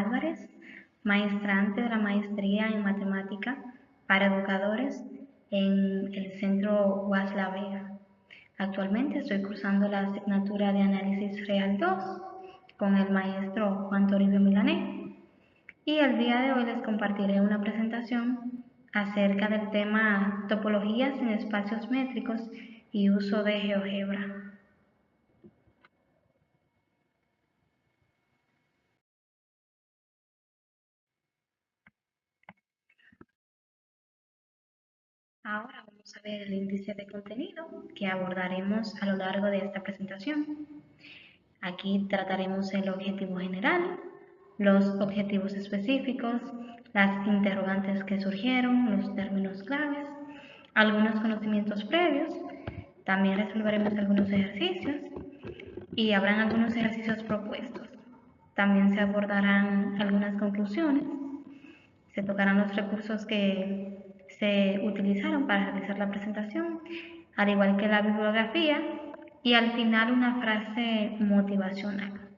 Álvarez, maestrante de la maestría en matemática para educadores en el Centro Wasla Vega. Actualmente estoy cursando la asignatura de Análisis Real 2 con el maestro Juan Toribio Milané, y el día de hoy les compartiré una presentación acerca del tema topologías en espacios métricos y uso de GeoGebra. Ahora vamos a ver el índice de contenido que abordaremos a lo largo de esta presentación. Aquí trataremos el objetivo general, los objetivos específicos, las interrogantes que surgieron, los términos claves, algunos conocimientos previos, también resolveremos algunos ejercicios y habrán algunos ejercicios propuestos. También se abordarán algunas conclusiones, se tocarán los recursos que se utilizaron para realizar la presentación, al igual que la bibliografía, y al final una frase motivacional.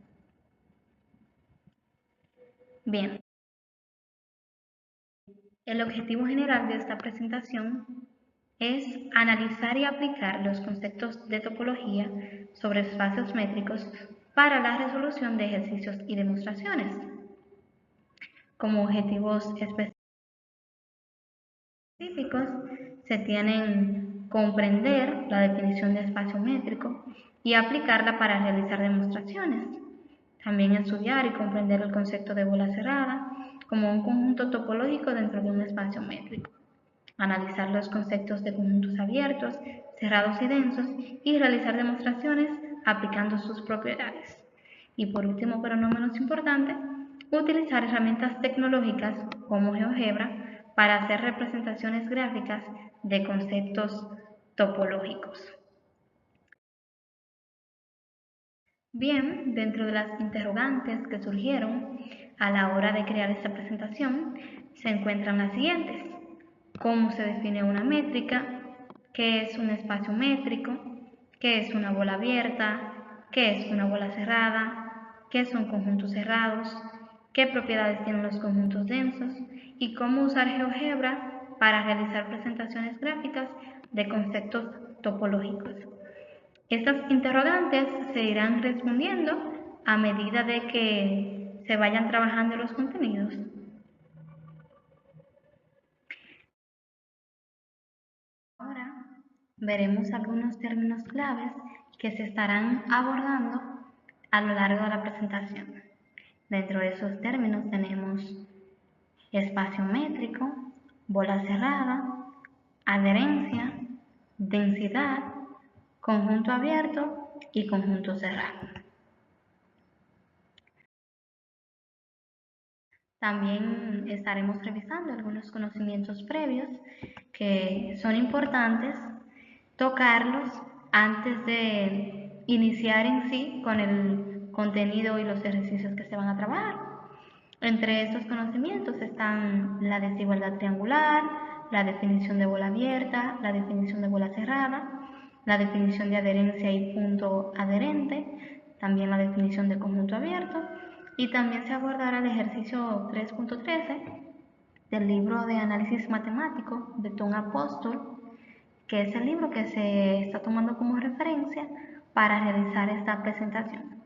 Bien, el objetivo general de esta presentación es analizar y aplicar los conceptos de topología sobre espacios métricos para la resolución de ejercicios y demostraciones. Como objetivos específicos se tienen comprender la definición de espacio métrico y aplicarla para realizar demostraciones. También estudiar y comprender el concepto de bola cerrada como un conjunto topológico dentro de un espacio métrico. Analizar los conceptos de conjuntos abiertos, cerrados y densos y realizar demostraciones aplicando sus propiedades. Y por último, pero no menos importante, utilizar herramientas tecnológicas como GeoGebra para hacer representaciones gráficas de conceptos topológicos. Bien, dentro de las interrogantes que surgieron a la hora de crear esta presentación se encuentran las siguientes. ¿Cómo se define una métrica? ¿Qué es un espacio métrico? ¿Qué es una bola abierta? ¿Qué es una bola cerrada? ¿Qué son conjuntos cerrados? ¿Qué propiedades tienen los conjuntos densos? ¿Y cómo usar GeoGebra para realizar presentaciones gráficas de conceptos topológicos? Estas interrogantes se irán respondiendo a medida de que se vayan trabajando los contenidos. Ahora veremos algunos términos claves que se estarán abordando a lo largo de la presentación. Dentro de esos términos tenemos espacio métrico, bola cerrada, adherencia, densidad, conjunto abierto y conjunto cerrado. También estaremos revisando algunos conocimientos previos que son importantes tocarlos antes de iniciar en sí con el contenido y los ejercicios que se van a trabajar. Entre estos conocimientos están la desigualdad triangular, la definición de bola abierta, la definición de bola cerrada, la definición de adherencia y punto adherente, también la definición de conjunto abierto, y también se abordará el ejercicio 3.13 del libro de análisis matemático de Tom Apóstol, que es el libro que se está tomando como referencia para realizar esta presentación.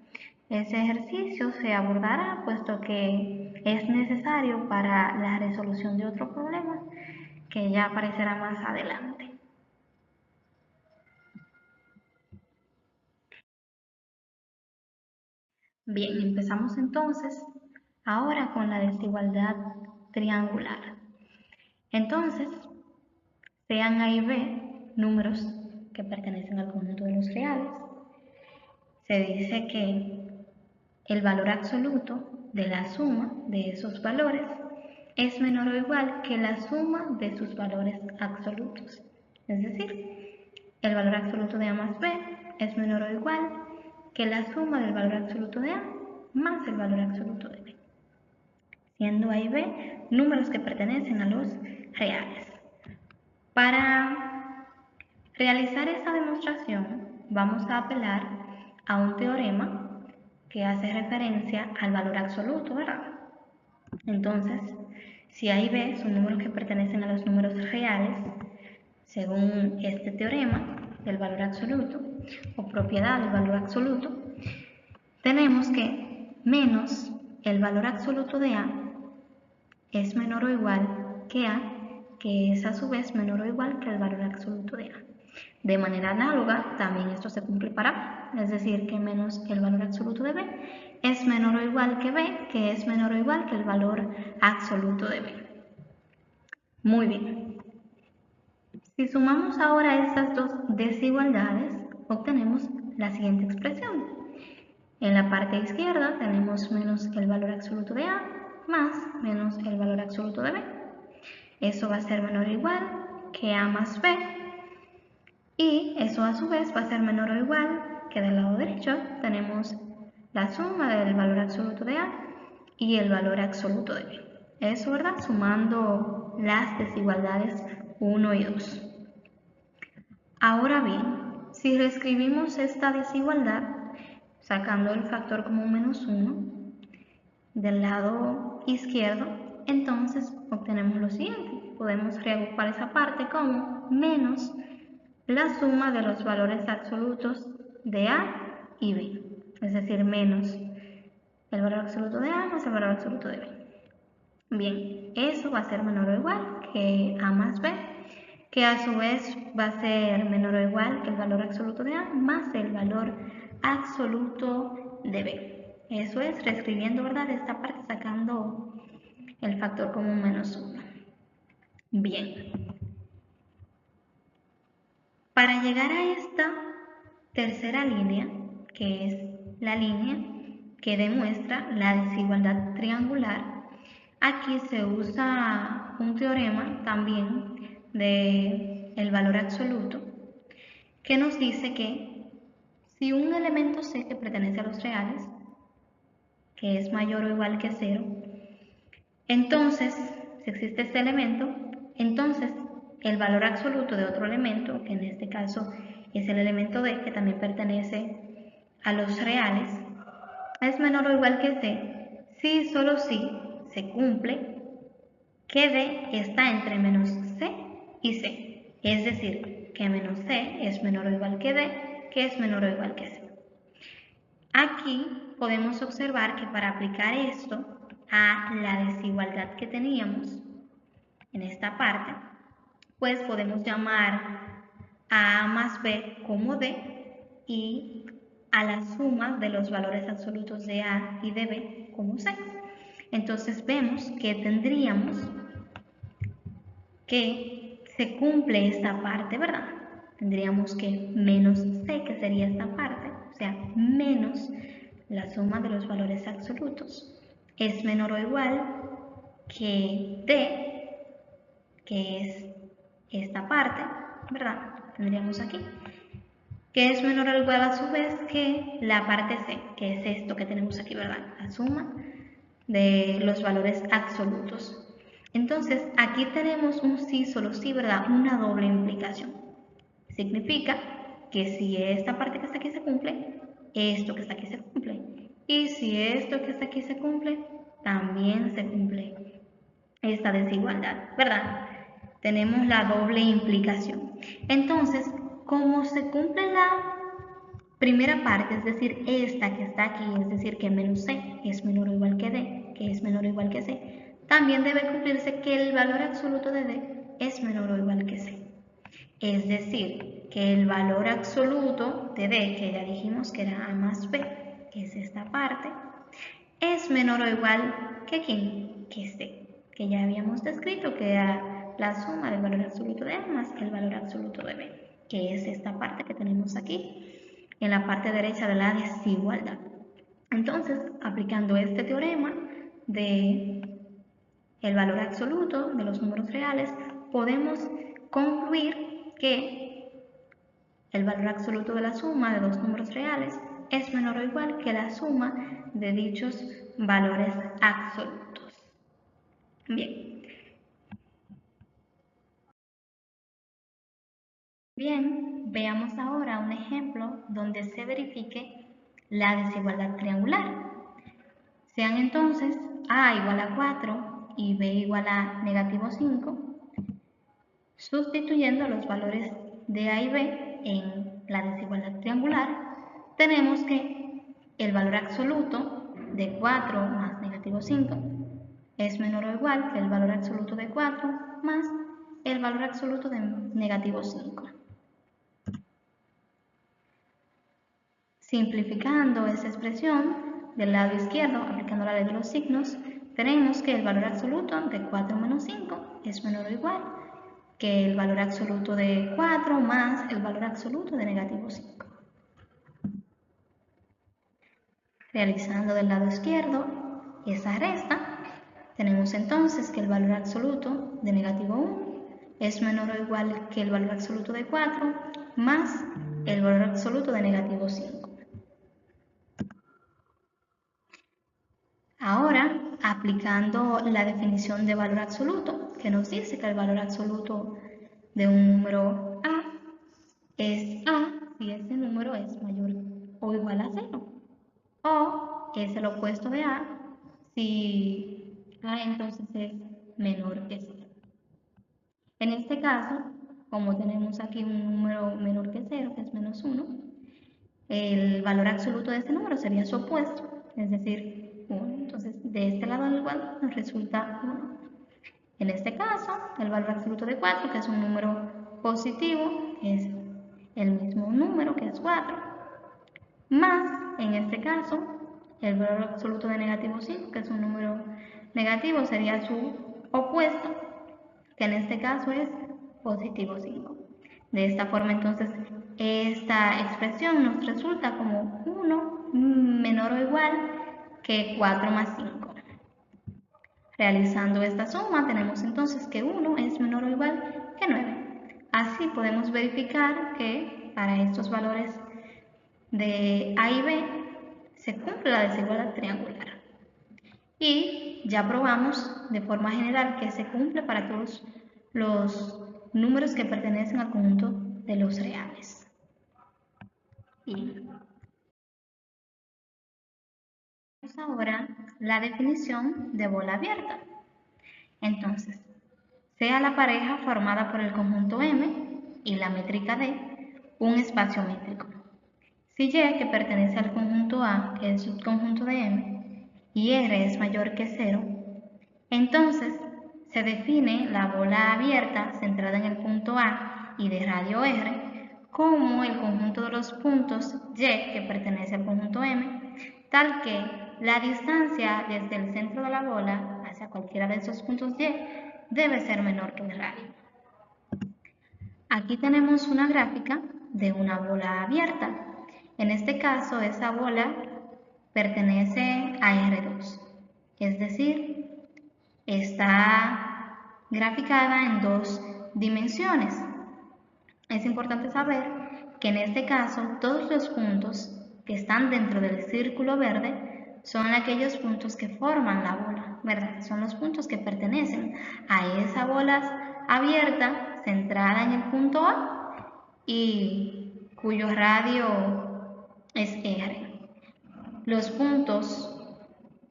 Ese ejercicio se abordará puesto que es necesario para la resolución de otro problema que ya aparecerá más adelante. Bien, empezamos entonces ahora con la desigualdad triangular. Entonces, sean A y B números que pertenecen al conjunto de los reales, se dice que el valor absoluto de la suma de esos valores es menor o igual que la suma de sus valores absolutos. Es decir, el valor absoluto de A más B es menor o igual que la suma del valor absoluto de A más el valor absoluto de B, siendo A y B números que pertenecen a los reales. Para realizar esta demostración vamos a apelar a un teorema que hace referencia al valor absoluto, ¿verdad? Entonces, si A y B son números que pertenecen a los números reales, según este teorema del valor absoluto o propiedad del valor absoluto, tenemos que menos el valor absoluto de A es menor o igual que A, que es a su vez menor o igual que el valor absoluto de A. De manera análoga, también esto se cumple para B, es decir, que menos el valor absoluto de B es menor o igual que B, que es menor o igual que el valor absoluto de B. Muy bien. Si sumamos ahora estas dos desigualdades, obtenemos la siguiente expresión. En la parte izquierda tenemos menos el valor absoluto de A más menos el valor absoluto de B. Eso va a ser menor o igual que A más B, y eso a su vez va a ser menor o igual que del lado derecho tenemos la suma del valor absoluto de A y el valor absoluto de B. Eso, ¿verdad? Sumando las desigualdades 1 y 2. Ahora bien, si reescribimos esta desigualdad sacando el factor común menos 1 del lado izquierdo, entonces obtenemos lo siguiente. Podemos reagrupar esa parte como menos la suma de los valores absolutos de A y B, es decir, menos el valor absoluto de A más el valor absoluto de B. Bien, eso va a ser menor o igual que A más B, que a su vez va a ser menor o igual que el valor absoluto de A más el valor absoluto de B. Eso es reescribiendo, ¿verdad?, esta parte sacando el factor común menos 1. Bien. Para llegar a esta tercera línea, que es la línea que demuestra la desigualdad triangular, aquí se usa un teorema también del valor absoluto que nos dice que si un elemento C que pertenece a los reales, que es mayor o igual que 0, entonces, si existe este elemento, entonces el valor absoluto de otro elemento, que en este caso es el elemento D, que también pertenece a los reales, es menor o igual que C, si y solo si se cumple que D está entre menos C y C. Es decir, que menos C es menor o igual que D, que es menor o igual que C. Aquí podemos observar que para aplicar esto a la desigualdad que teníamos en esta parte, pues podemos llamar a A más B como D y a la suma de los valores absolutos de A y de B como C. Entonces vemos que tendríamos que se cumple esta parte, ¿verdad? Tendríamos que menos C, que sería esta parte, o sea, menos la suma de los valores absolutos, es menor o igual que D, que es esta parte, ¿verdad? Tendríamos aquí, que es menor o igual a su vez que la parte C, que es esto que tenemos aquí, ¿verdad? La suma de los valores absolutos. Entonces, aquí tenemos un sí, solo sí, ¿verdad? Una doble implicación. Significa que si esta parte que está aquí se cumple, esto que está aquí se cumple. Y si esto que está aquí se cumple, también se cumple esta desigualdad, ¿verdad? Tenemos la doble implicación. Entonces, como se cumple la primera parte, es decir, esta que está aquí, es decir, que menos C es menor o igual que D, que es menor o igual que C, también debe cumplirse que el valor absoluto de D es menor o igual que C. Es decir, que el valor absoluto de D, que ya dijimos que era A más B, que es esta parte, es menor o igual que ¿quién? Que C, que ya habíamos descrito que era la suma del valor absoluto de A más el valor absoluto de B, que es esta parte que tenemos aquí en la parte derecha de la desigualdad. Entonces, aplicando este teorema de el valor absoluto de los números reales, podemos concluir que el valor absoluto de la suma de dos números reales es menor o igual que la suma de dichos valores absolutos. Bien. Bien, veamos ahora un ejemplo donde se verifique la desigualdad triangular. Sean entonces A igual a 4 y B igual a negativo 5, sustituyendo los valores de A y B en la desigualdad triangular, tenemos que el valor absoluto de 4 más negativo 5 es menor o igual que el valor absoluto de 4 más el valor absoluto de negativo 5. Simplificando esa expresión del lado izquierdo, aplicando la ley de los signos, tenemos que el valor absoluto de 4 menos 5 es menor o igual que el valor absoluto de 4 más el valor absoluto de negativo 5. Realizando del lado izquierdo esa resta, tenemos entonces que el valor absoluto de negativo 1 es menor o igual que el valor absoluto de 4 más el valor absoluto de negativo 5. Ahora, aplicando la definición de valor absoluto, que nos dice que el valor absoluto de un número A es A si ese número es mayor o igual a 0, o es el opuesto de A si A entonces es menor que 0. En este caso, como tenemos aquí un número menor que 0, que es menos 1, el valor absoluto de este número sería su opuesto, es decir, 1. Entonces, de este lado del igual nos resulta 1. En este caso, el valor absoluto de 4, que es un número positivo, es el mismo número, que es 4, más, en este caso, el valor absoluto de negativo 5, que es un número negativo, sería su opuesto, que en este caso es positivo 5. De esta forma, entonces, esta expresión nos resulta como 1 menor o igual que 4 más 5. Realizando esta suma, tenemos entonces que 1 es menor o igual que 9. Así podemos verificar que para estos valores de A y B se cumple la desigualdad triangular. Y ya probamos de forma general que se cumple para todos los números que pertenecen al conjunto de los reales. Bien. Ahora la definición de bola abierta. Entonces, sea la pareja formada por el conjunto M y la métrica D un espacio métrico. Si Y, que pertenece al conjunto A, que es el subconjunto de M, y R es mayor que 0, entonces se define la bola abierta centrada en el punto A y de radio R como el conjunto de los puntos Y que pertenece al conjunto M, tal que la distancia desde el centro de la bola hacia cualquiera de esos puntos Y debe ser menor que el radio. Aquí tenemos una gráfica de una bola abierta. En este caso, esa bola pertenece a R2, es decir, está graficada en 2 dimensiones. Es importante saber que en este caso todos los puntos que están dentro del círculo verde son aquellos puntos que forman la bola, ¿verdad? Son los puntos que pertenecen a esa bola abierta centrada en el punto A y cuyo radio es R. Los puntos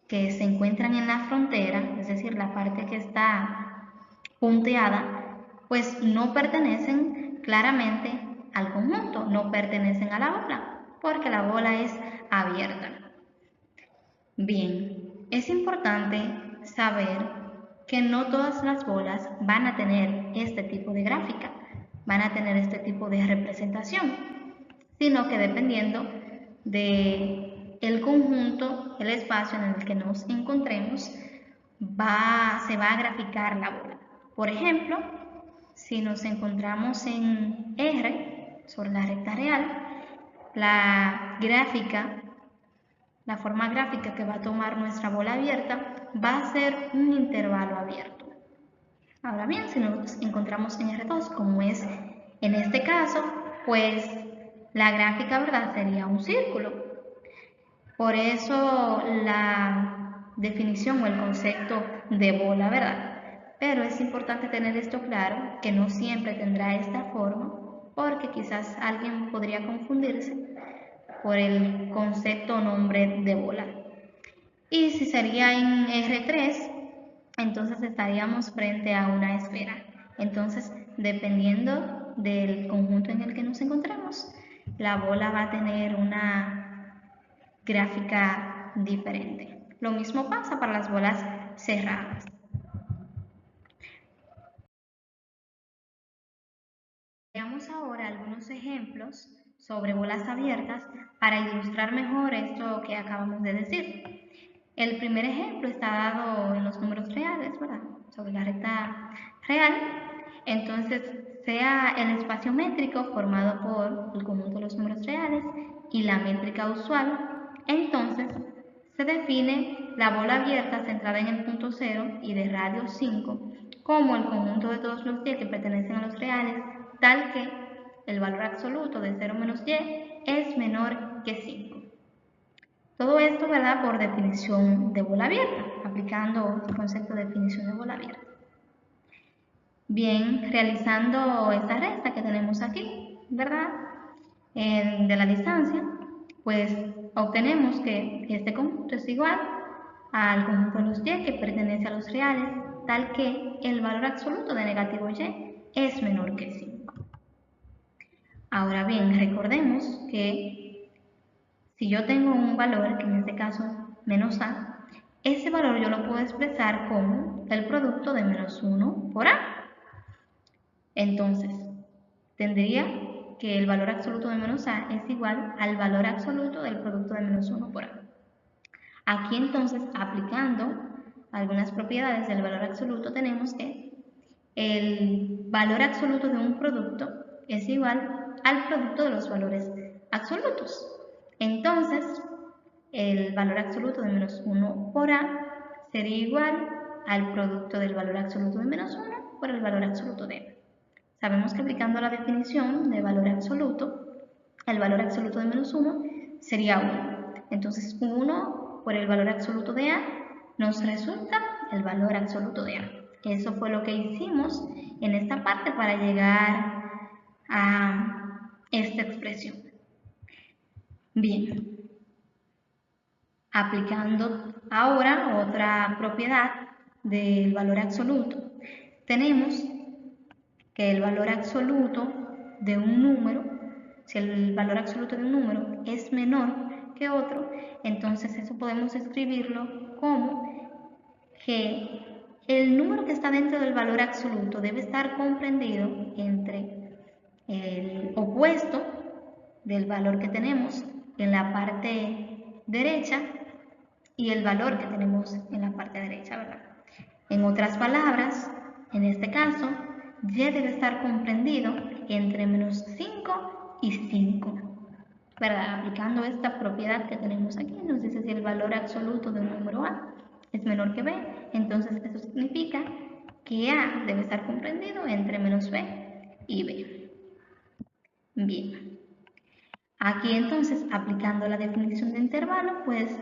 que se encuentran en la frontera, es decir, la parte que está punteada, pues no pertenecen claramente al conjunto, no pertenecen a la bola, porque la bola es abierta. Bien, es importante saber que no todas las bolas van a tener este tipo de gráfica, van a tener este tipo de representación, sino que dependiendo de el conjunto, el espacio en el que nos encontremos, se va a graficar la bola. Por ejemplo, si nos encontramos en R, sobre la recta real, la forma gráfica que va a tomar nuestra bola abierta va a ser un intervalo abierto. Ahora bien, si nos encontramos en R2, como es en este caso, pues la gráfica, ¿verdad?, sería un círculo. Por eso la definición o el concepto de bola, ¿verdad? Pero es importante tener esto claro, que no siempre tendrá esta forma, porque quizás alguien podría confundirse por el concepto o nombre de bola. Y si sería en R3, entonces estaríamos frente a una esfera. Entonces, dependiendo del conjunto en el que nos encontremos, la bola va a tener una gráfica diferente. Lo mismo pasa para las bolas cerradas. Veamos ahora algunos ejemplos sobre bolas abiertas para ilustrar mejor esto que acabamos de decir. El primer ejemplo está dado en los números reales, ¿verdad? Sobre la recta real. Entonces, sea el espacio métrico formado por el conjunto de los números reales y la métrica usual, entonces se define la bola abierta centrada en el punto 0 y de radio 5 como el conjunto de todos los y que pertenecen a los reales, tal que el valor absoluto de 0 menos y es menor que 5. Todo esto, ¿verdad?, por definición de bola abierta, aplicando el concepto de definición de bola abierta. Bien, realizando esta resta que tenemos aquí, ¿verdad?, de la distancia, pues obtenemos que este conjunto es igual al conjunto de los y que pertenece a los reales, tal que el valor absoluto de negativo y es menor que 5. Ahora bien, recordemos que si yo tengo un valor, que en este caso menos a, ese valor yo lo puedo expresar como el producto de menos 1 por a. Entonces, tendría que el valor absoluto de menos a es igual al valor absoluto del producto de menos 1 por a. Aquí entonces, aplicando algunas propiedades del valor absoluto, tenemos que el valor absoluto de un producto es igual al producto de los valores absolutos. Entonces, el valor absoluto de menos 1 por a sería igual al producto del valor absoluto de menos 1 por el valor absoluto de a. Sabemos que aplicando la definición de valor absoluto, el valor absoluto de menos 1 sería 1. Entonces 1 por el valor absoluto de a nos resulta el valor absoluto de a. Eso fue lo que hicimos en esta parte para llegar a esta expresión. Bien, aplicando ahora otra propiedad del valor absoluto, tenemos que el valor absoluto de un número, si el valor absoluto de un número es menor que otro, entonces eso podemos escribirlo como que el número que está dentro del valor absoluto debe estar comprendido entre el opuesto del valor que tenemos en la parte derecha y el valor que tenemos en la parte derecha, ¿verdad? En otras palabras, en este caso, y debe estar comprendido entre menos 5 y 5, ¿verdad? Aplicando esta propiedad que tenemos aquí, nos dice si el valor absoluto de un número a es menor que b, entonces eso significa que a debe estar comprendido entre menos b y b. Bien, aquí entonces, aplicando la definición de intervalo, pues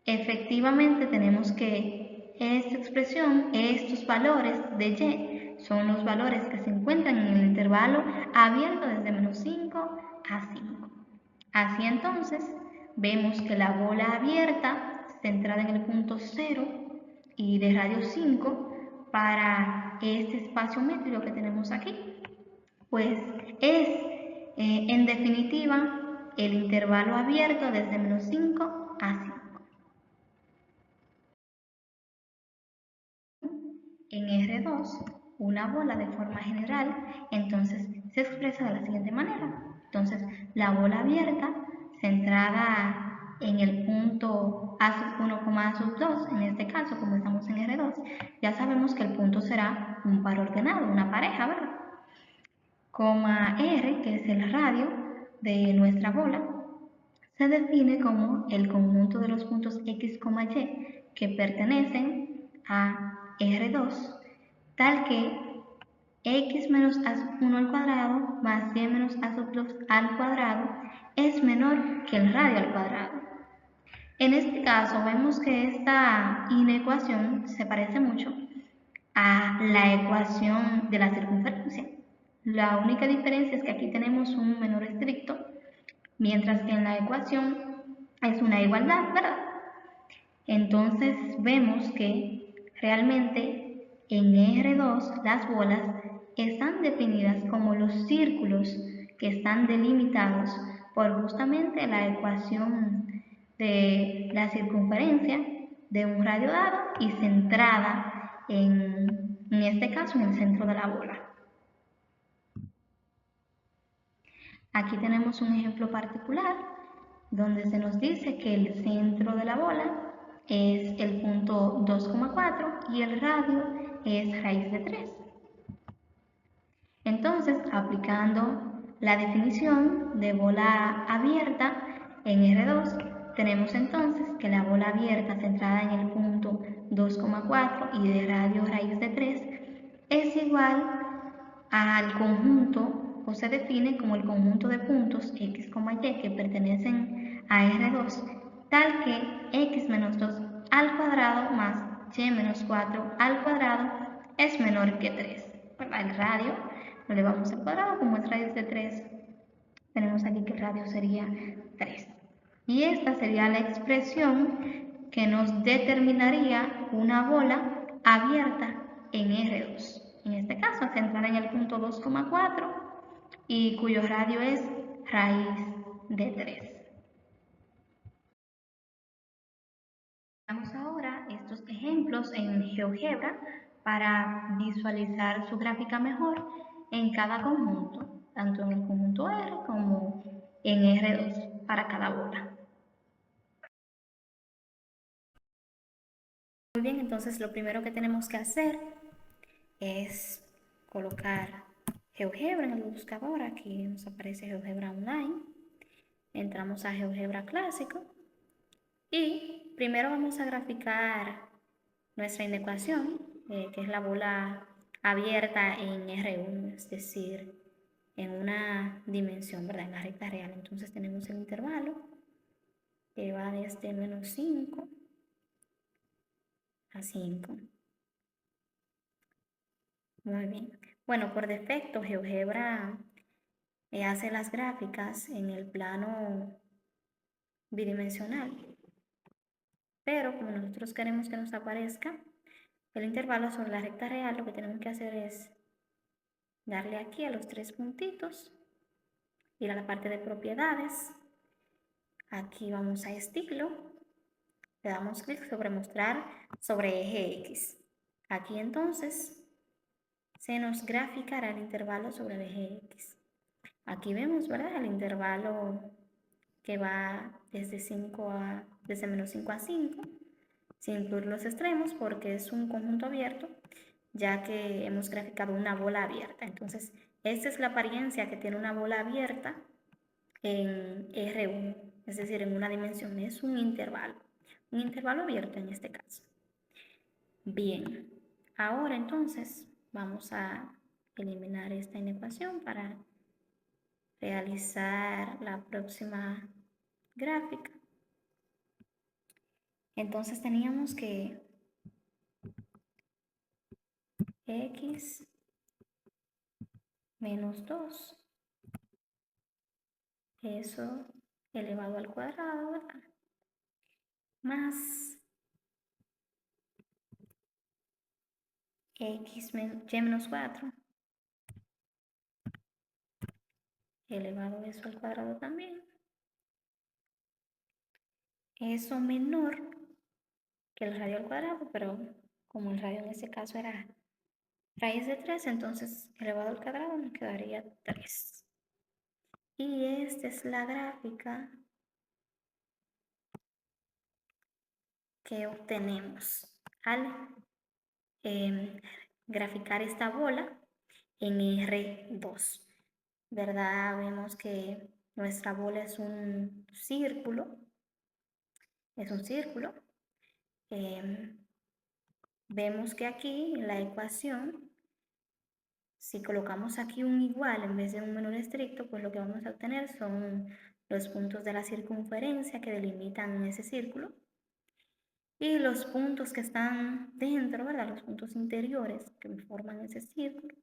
efectivamente tenemos que esta expresión, estos valores de y, son los valores que se encuentran en el intervalo abierto desde menos 5 a 5. Así entonces, vemos que la bola abierta, centrada en el punto 0 y de radio 5, para este espacio métrico que tenemos aquí, pues es, en definitiva, el intervalo abierto desde menos 5 a 5. En R2, una bola de forma general, entonces se expresa de la siguiente manera. Entonces, la bola abierta, centrada en el punto A1, A2, en este caso, como estamos en R2, ya sabemos que el punto será un par ordenado, una pareja, ¿verdad? Coma R, que es el radio de nuestra bola, se define como el conjunto de los puntos X, Y que pertenecen a R2, tal que X menos A sub 1 al cuadrado más Y menos A sub 2 al cuadrado es menor que el radio al cuadrado. En este caso vemos que esta inecuación se parece mucho a la ecuación de la circunferencia. La única diferencia es que aquí tenemos un menor estricto, mientras que en la ecuación es una igualdad, ¿verdad? Entonces vemos que realmente en R2 las bolas están definidas como los círculos que están delimitados por justamente la ecuación de la circunferencia de un radio dado y centrada en este caso en el centro de la bola. Aquí tenemos un ejemplo particular donde se nos dice que el centro de la bola es el punto 2,4 y el radio es raíz de 3. Entonces, aplicando la definición de bola abierta en R2, tenemos entonces que la bola abierta centrada en el punto 2,4 y de radio raíz de 3 es igual al conjunto o se define como el conjunto de puntos x, y que pertenecen a R2, tal que x menos 2 al cuadrado más y menos 4 al cuadrado es menor que 3. El radio lo elevamos al cuadrado, como es raíz de 3, tenemos aquí que el radio sería 3. Y esta sería la expresión que nos determinaría una bola abierta en R2. En este caso, centrada en el punto 2,4 y cuyo radio es raíz de 3. Veamos ahora estos ejemplos en GeoGebra para visualizar su gráfica mejor en cada conjunto, tanto en el conjunto R como en R2 para cada bola. Muy bien, entonces lo primero que tenemos que hacer es colocar GeoGebra en el buscador. Aquí nos aparece GeoGebra Online. Entramos a GeoGebra Clásico y primero vamos a graficar nuestra inecuación, que es la bola abierta en R1, es decir, en una dimensión, ¿verdad? En la recta real. Entonces tenemos el intervalo que va desde menos 5 a 5. Muy bien. Bueno, por defecto GeoGebra hace las gráficas en el plano bidimensional, pero como nosotros queremos que nos aparezca el intervalo sobre la recta real, lo que tenemos que hacer es darle aquí a los tres puntitos, ir a la parte de propiedades, aquí vamos a estilo, le damos clic sobre mostrar sobre eje X. Aquí entonces se nos graficará el intervalo sobre el eje X. Aquí vemos, ¿verdad? El intervalo que va desde menos 5 a 5, sin incluir los extremos porque es un conjunto abierto, ya que hemos graficado una bola abierta. Entonces, esta es la apariencia que tiene una bola abierta en R1, es decir, en una dimensión, es un intervalo abierto en este caso. Bien, ahora entonces vamos a eliminar esta inecuación para realizar la próxima gráfica. Entonces teníamos que x menos 2, eso elevado al cuadrado, ¿verdad? Más y menos 4, elevado eso al cuadrado también. Eso menor que el radio al cuadrado, pero como el radio en este caso era raíz de 3, entonces elevado al cuadrado nos quedaría 3. Y esta es la gráfica que obtenemos al graficar esta bola en R2. ¿Verdad? Vemos que nuestra bola es un círculo. Vemos que aquí en la ecuación, si colocamos aquí un igual en vez de un menor estricto, pues lo que vamos a obtener son los puntos de la circunferencia que delimitan ese círculo. Y los puntos que están dentro, ¿verdad? Los puntos interiores que forman ese círculo,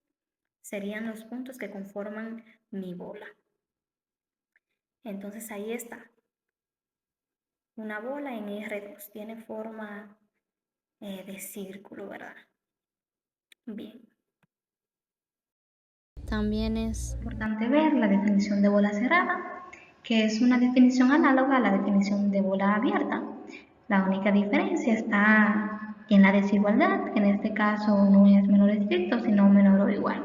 serían los puntos que conforman mi bola. Entonces ahí está. una bola en R2, tiene forma de círculo, ¿verdad? Bien. También es importante ver la definición de bola cerrada, que es una definición análoga a la definición de bola abierta. La única diferencia está en la desigualdad, que en este caso no es menor estricto, sino menor o igual.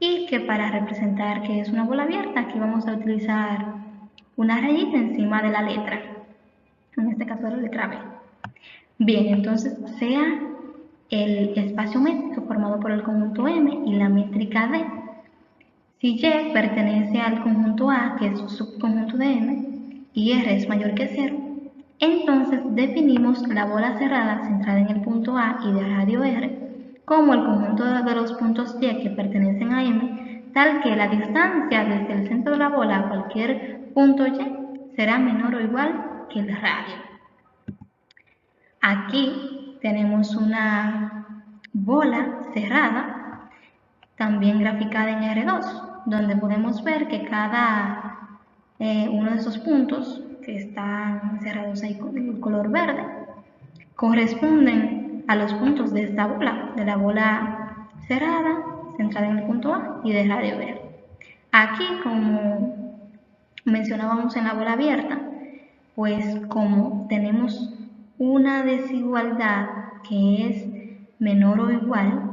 Y que para representar que es una bola abierta, aquí vamos a utilizar una rayita encima de la letra, en este caso la letra B. Bien, entonces sea el espacio métrico formado por el conjunto M y la métrica D. Si Y pertenece al conjunto A, que es un subconjunto de M, y R es mayor que 0, entonces definimos la bola cerrada centrada en el punto A y de radio R como el conjunto de los puntos Y que pertenecen a M, tal que la distancia desde el centro de la bola a cualquier punto Y será menor o igual que el radio. Aquí tenemos una bola cerrada, también graficada en R2, donde podemos ver que cada uno de esos puntos que están cerrados ahí con el color verde corresponden a los puntos de esta bola, de la bola cerrada, centrada en el punto A y de radio verde. Aquí, como mencionábamos en la bola abierta, pues como tenemos una desigualdad que es menor o igual,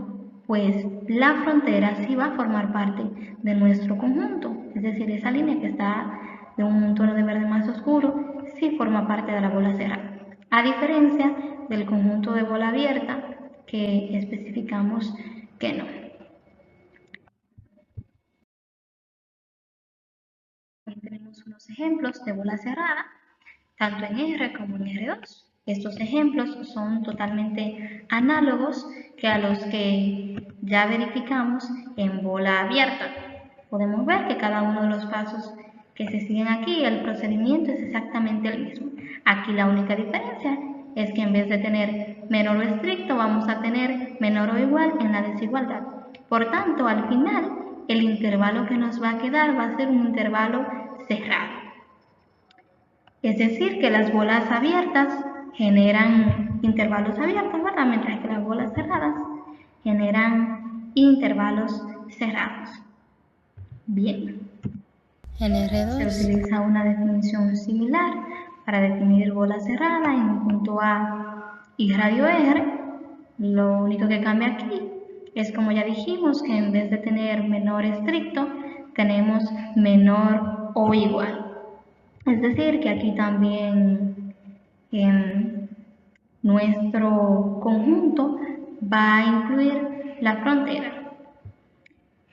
pues la frontera sí va a formar parte de nuestro conjunto, es decir, esa línea que está de un tono de verde más oscuro sí forma parte de la bola cerrada, a diferencia del conjunto de bola abierta que especificamos que no. Aquí tenemos unos ejemplos de bola cerrada, tanto en R como en R2. Estos ejemplos son totalmente análogos que a los que ya verificamos en bola abierta. Podemos ver que cada uno de los pasos que se siguen aquí, el procedimiento es exactamente el mismo. Aquí la única diferencia es que en vez de tener menor o estricto, vamos a tener menor o igual en la desigualdad. Por tanto, al final, el intervalo que nos va a quedar va a ser un intervalo cerrado. Es decir, que las bolas abiertas generan intervalos abiertos, ¿verdad? Mientras que las bolas cerradas generan intervalos cerrados. Bien. En R2 se utiliza una definición similar para definir bola cerrada en un punto A y radio R. Lo único que cambia aquí es, como ya dijimos, que en vez de tener menor estricto, tenemos menor o igual. Es decir, que aquí también nuestro conjunto va a incluir la frontera,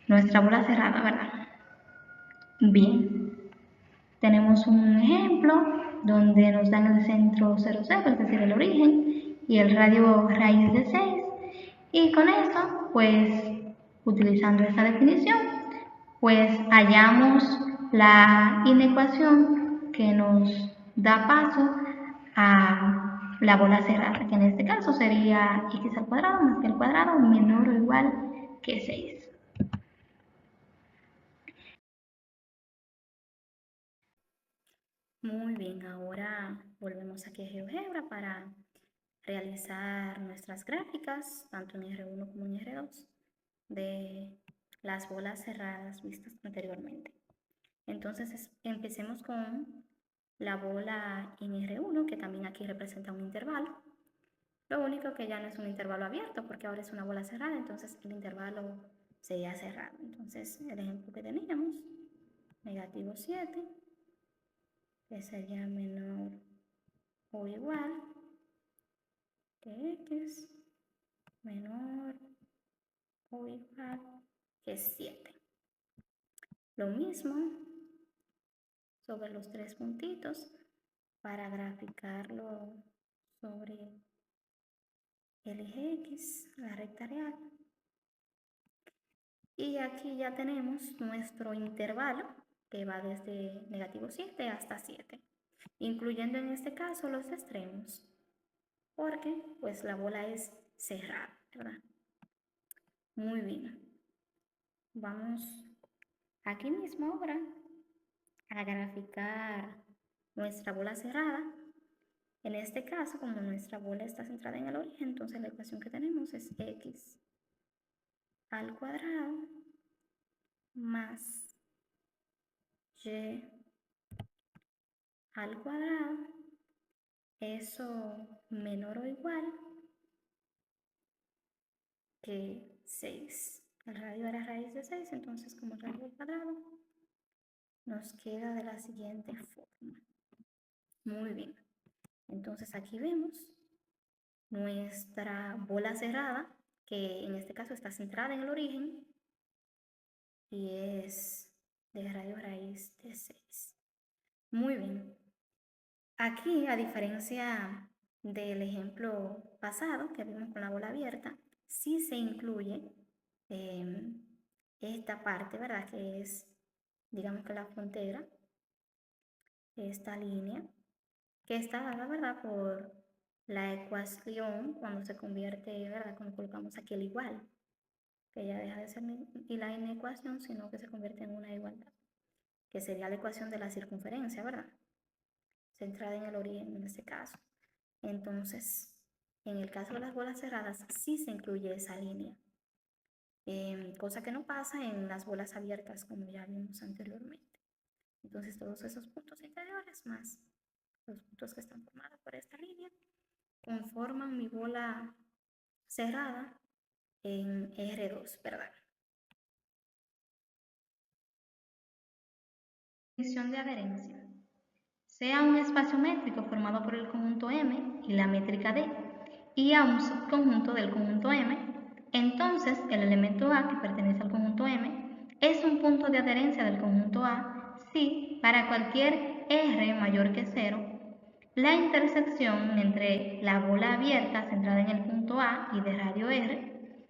nuestra bola cerrada, ¿verdad? Bien, tenemos un ejemplo donde nos dan el centro 0, 0, es decir, el origen, y el radio raíz de 6, y con eso, pues, utilizando esta definición, pues hallamos la inecuación que nos da paso a la bola cerrada, que en este caso sería x al cuadrado más que el cuadrado menor o igual que 6. Muy bien, ahora volvemos aquí a GeoGebra para realizar nuestras gráficas, tanto en R1 como en R2, de las bolas cerradas vistas anteriormente. Entonces empecemos con la bola en R1, que también aquí representa un intervalo. Lo único que ya no es un intervalo abierto, porque ahora es una bola cerrada, entonces el intervalo sería cerrado. Entonces el ejemplo que teníamos, -7, que sería menor o igual que x menor o igual que 7. Lo mismo sobre los tres puntitos para graficarlo sobre el eje X, la recta real. Y aquí ya tenemos nuestro intervalo que va desde -7 hasta 7, incluyendo en este caso los extremos, porque pues la bola es cerrada, ¿verdad? Muy bien. Vamos aquí mismo ahora a graficar nuestra bola cerrada En este caso, como nuestra bola está centrada en el origen, entonces la ecuación que tenemos es x al cuadrado más y al cuadrado, eso menor o igual que 6. El radio era raíz de 6, entonces como radio al cuadrado nos queda de la siguiente forma. Muy bien. Entonces aquí vemos nuestra bola cerrada, que en este caso está centrada en el origen y es de radio raíz de 6. Muy bien. Aquí, a diferencia del ejemplo pasado que vimos con la bola abierta, sí se incluye esta parte, ¿verdad? Que es, digamos que la frontera, esta línea, que está dada, ¿verdad? Por la ecuación cuando se convierte, ¿verdad? Cuando colocamos aquí el igual, que ya deja de ser y la inecuación, sino que se convierte en una igualdad, que sería la ecuación de la circunferencia, ¿verdad? Centrada en el origen en este caso. Entonces, en el caso de las bolas cerradas, sí se incluye esa línea, cosa que no pasa en las bolas abiertas, como ya vimos anteriormente. Entonces, todos esos puntos interiores más los puntos que están formados por esta línea conforman mi bola cerrada en R2, ¿verdad? Definición de adherencia. Sea un espacio métrico formado por el conjunto M y la métrica D y a un subconjunto del conjunto M, entonces el elemento A que pertenece al conjunto M es un punto de adherencia del conjunto A si para cualquier R mayor que 0 la intersección entre la bola abierta centrada en el punto A y de radio R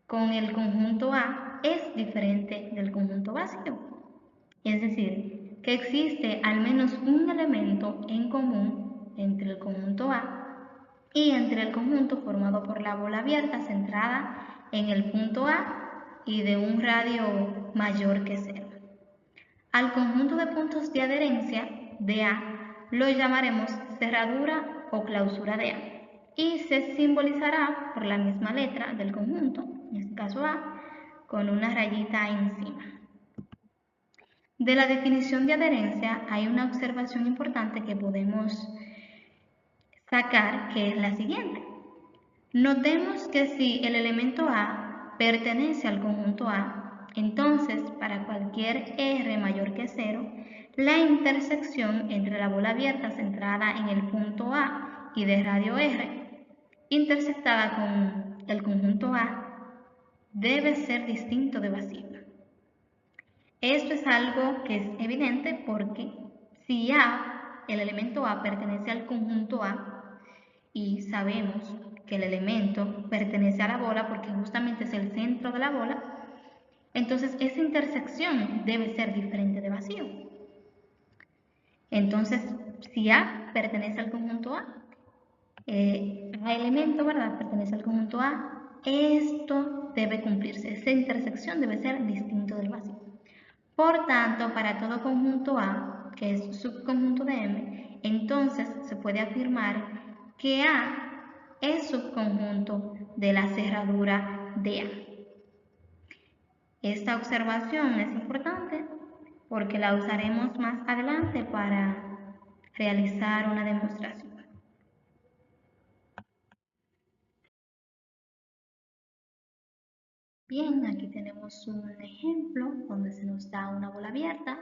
con el conjunto A es diferente del conjunto vacío. Es decir, que existe al menos un elemento en común entre el conjunto A y entre el conjunto formado por la bola abierta centrada en el punto A y de un radio mayor que 0. Al conjunto de puntos de adherencia de A lo llamaremos cerradura o clausura de A y se simbolizará por la misma letra del conjunto, en este caso A, con una rayita encima. De la definición de adherencia hay una observación importante que podemos sacar, que es la siguiente. Notemos que si el elemento A pertenece al conjunto A, entonces para cualquier R mayor que 0, la intersección entre la bola abierta centrada en el punto A y de radio R, intersectada con el conjunto A, debe ser distinto de vacío. Esto es algo que es evidente porque si A, el elemento A pertenece al conjunto A y sabemos que el elemento pertenece a la bola porque justamente es el centro de la bola, entonces esa intersección debe ser diferente de vacío. Entonces, si A pertenece al conjunto A, A elemento, ¿verdad? Pertenece al conjunto A, esto debe cumplirse, esa intersección debe ser distinto del vacío. Por tanto, para todo conjunto A, que es subconjunto de M, entonces se puede afirmar que A es subconjunto de la cerradura de A. Esta observación es importante porque la usaremos más adelante para realizar una demostración. Bien, aquí tenemos un ejemplo donde se nos da una bola abierta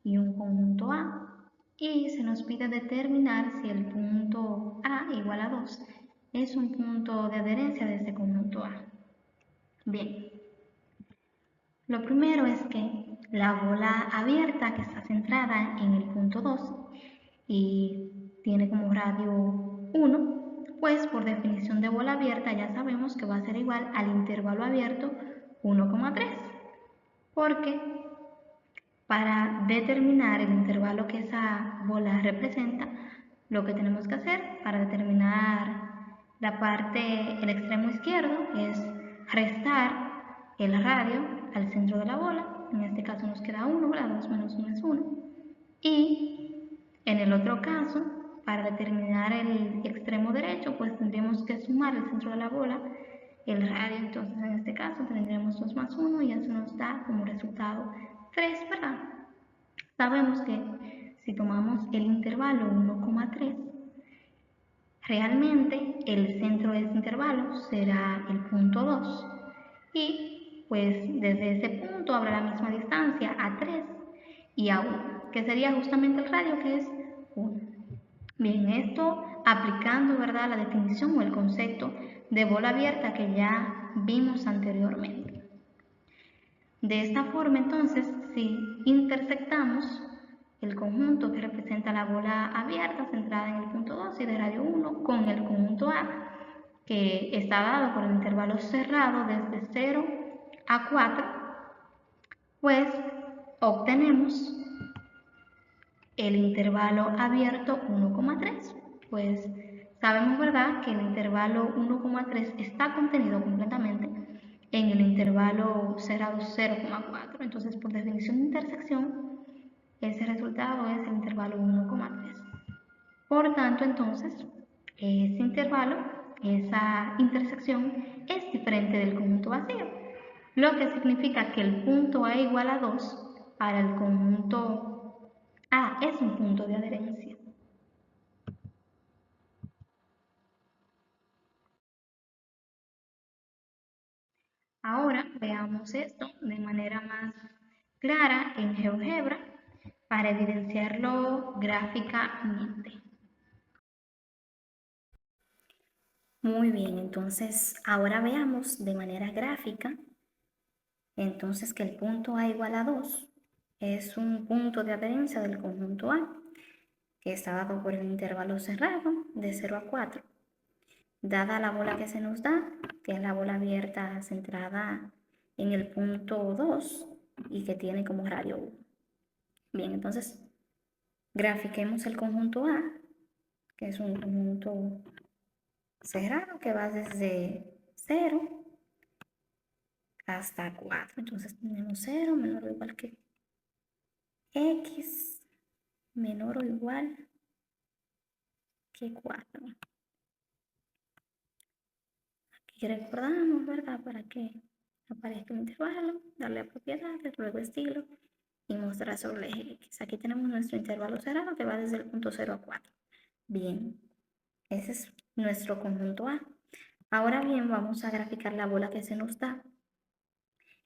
y un conjunto A y se nos pide determinar si el punto A igual a 2 es un punto de adherencia de este conjunto A. Bien, lo primero es que la bola abierta que está centrada en el punto 2 y tiene como radio 1, pues por definición de bola abierta ya sabemos que va a ser igual al intervalo abierto 1,3, porque para determinar el intervalo que esa bola representa, lo que tenemos que hacer para determinar la parte, el extremo izquierdo, es restar el radio al centro de la bola. En este caso nos queda 1, ¿verdad? 2 menos 1 es 1. Y en el otro caso, para determinar el extremo derecho, pues tendríamos que sumar el centro de la bola, el radio. Entonces en este caso tendríamos 2 más 1 y eso nos da como resultado 3, ¿verdad? Sabemos que si tomamos el intervalo 1,3, realmente el centro de este intervalo será el punto 2 y pues desde ese punto habrá la misma distancia a 3 y a 1, que sería justamente el radio, que es 1. Bien, esto aplicando, ¿verdad?, la definición o el concepto de bola abierta que ya vimos anteriormente. De esta forma, entonces, si intersectamos el conjunto que representa la bola abierta centrada en el punto 2 y de radio 1 con el conjunto A, que está dado por el intervalo cerrado desde 0 a 4, pues obtenemos el intervalo abierto 1,3. Pues sabemos, ¿verdad?, que el intervalo 1,3 está contenido completamente en el intervalo cerrado 0,4. Entonces, por definición de intersección, ese resultado es el intervalo 1,3. Por tanto, entonces, ese intervalo, esa intersección, es diferente del conjunto vacío, lo que significa que el punto A igual a 2 para el conjunto A es un punto de adherencia. Ahora veamos esto de manera más clara en GeoGebra para evidenciarlo gráficamente. Muy bien, entonces ahora veamos de manera gráfica, entonces que el punto A igual a 2 es un punto de adherencia del conjunto A, que está dado por el intervalo cerrado de 0 a 4. Dada la bola que se nos da, que es la bola abierta centrada en el punto 2 y que tiene como radio 1. Bien, entonces grafiquemos el conjunto A, que es un conjunto cerrado que va desde 0 hasta 4. Entonces tenemos 0 menor o igual que x menor o igual que 4. Aquí recordamos, ¿verdad? Para que aparezca el intervalo, darle a propiedades, luego estilo y mostrar sobre el eje X. Aquí tenemos nuestro intervalo cerrado que va desde el punto 0 a 4. Bien, ese es nuestro conjunto A. Ahora bien, vamos a graficar la bola que se nos da.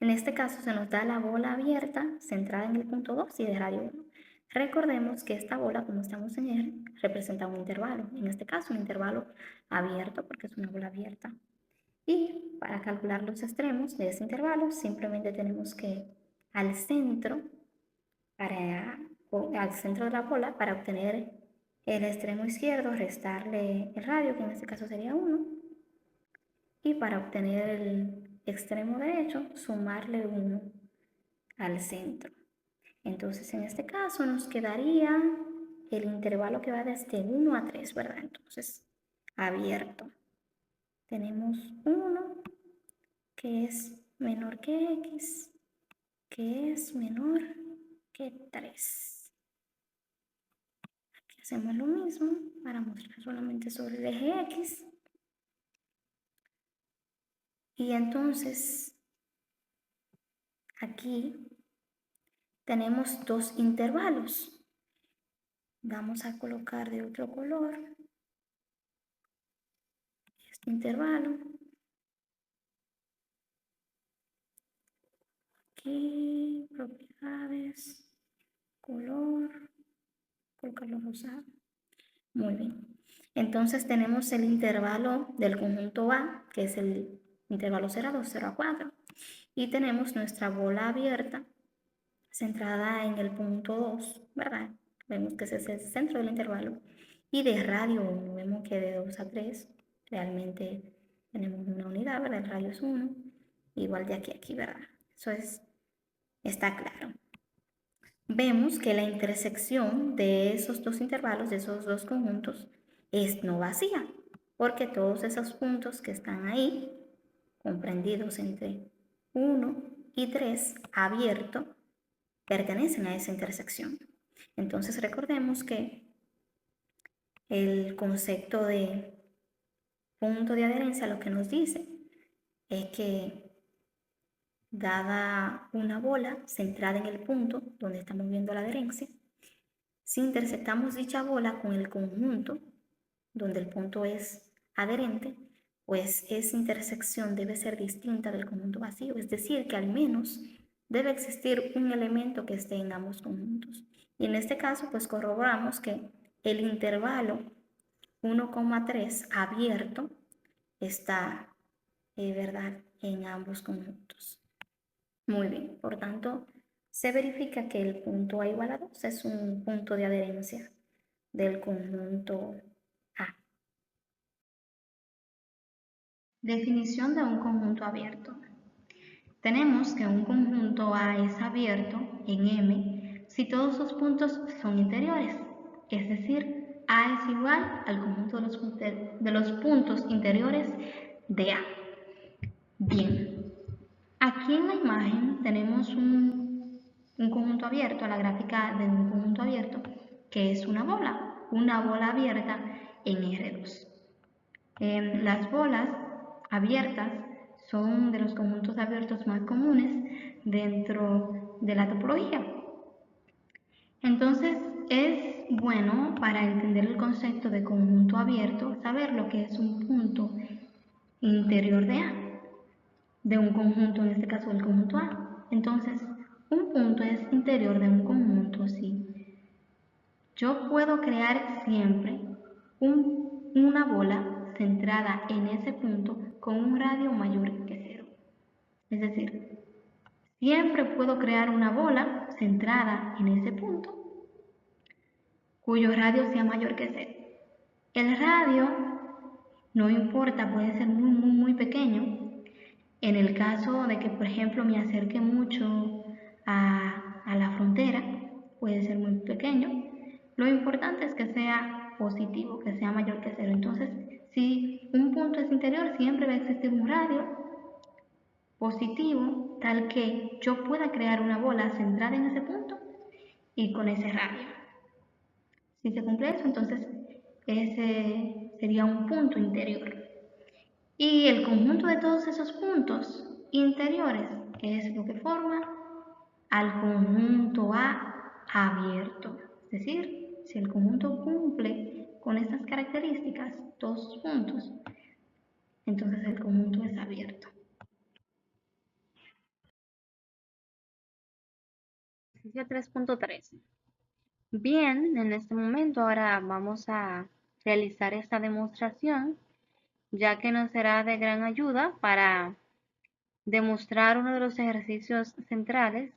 En este caso se nos da la bola abierta centrada en el punto 2 y de radio 1. Recordemos que esta bola, como estamos en R, representa un intervalo. En este caso un intervalo abierto porque es una bola abierta. Y para calcular los extremos de ese intervalo simplemente tenemos que al centro de la bola para obtener el extremo izquierdo restarle el radio, que en este caso sería 1. Y para obtener el extremo derecho, sumarle 1 al centro. Entonces, en este caso nos quedaría el intervalo que va desde 1 a 3, ¿verdad? Entonces, abierto. Tenemos 1, que es menor que x, que es menor que 3. Aquí hacemos lo mismo para mostrar solamente sobre el eje x. Y entonces, aquí tenemos dos intervalos. Vamos a colocar de otro color este intervalo. Aquí, propiedades, color, colocarlo rosado. Muy bien. Entonces tenemos el intervalo del conjunto A, que es el intervalo cerrado, 0 a 4. Y tenemos nuestra bola abierta centrada en el punto 2, ¿verdad? Vemos que ese es el centro del intervalo. Y de radio 1, vemos que de 2 a 3 realmente tenemos una unidad, ¿verdad? El radio es 1. Igual de aquí a aquí, ¿verdad? Eso está claro. Vemos que la intersección de esos dos intervalos, de esos dos conjuntos, es no vacía, porque todos esos puntos que están ahí, comprendidos entre 1 y 3, abierto, pertenecen a esa intersección. Entonces recordemos que El concepto de punto de adherencia lo que nos dice es que dada una bola centrada en el punto donde estamos viendo la adherencia, si intersectamos dicha bola con el conjunto donde el punto es adherente, pues esa intersección debe ser distinta del conjunto vacío, es decir, que al menos debe existir un elemento que esté en ambos conjuntos. Y en este caso, pues corroboramos que el intervalo 1,3 abierto está, ¿verdad?, en ambos conjuntos. Muy bien, por tanto, se verifica que el punto A igual a 2 es un punto de adherencia del conjunto A. Definición de un conjunto abierto. Tenemos que un conjunto A es abierto en M si todos sus puntos son interiores, es decir, A es igual al conjunto de los puntos interiores de A. Bien, aquí en la imagen tenemos un conjunto abierto, la gráfica de un conjunto abierto, que es una bola abierta en R2. Las bolas abiertas son de los conjuntos abiertos más comunes dentro de la topología. Entonces, es bueno para entender el concepto de conjunto abierto saber lo que es un punto interior de A, de un conjunto, en este caso del conjunto A. Entonces, un punto es interior de un conjunto si yo puedo crear siempre una bola centrada en ese punto con un radio mayor que 0. Es decir, siempre puedo crear una bola centrada en ese punto cuyo radio sea mayor que 0. El radio no importa, puede ser muy pequeño. En el caso de que, por ejemplo, me acerque mucho a la frontera, puede ser muy pequeño. Lo importante es que sea positivo, que sea mayor que 0. Entonces, si un punto es interior, siempre va a existir un radio positivo, tal que yo pueda crear una bola centrada en ese punto y con ese radio. Si se cumple eso, entonces ese sería un punto interior. Y el conjunto de todos esos puntos interiores es lo que forma al conjunto A abierto. Es decir, si el conjunto cumple con estas características, todos sus puntos, entonces el conjunto es abierto. Ejercicio 3.3. Bien, en este momento ahora vamos a realizar esta demostración, ya que nos será de gran ayuda para demostrar uno de los ejercicios centrales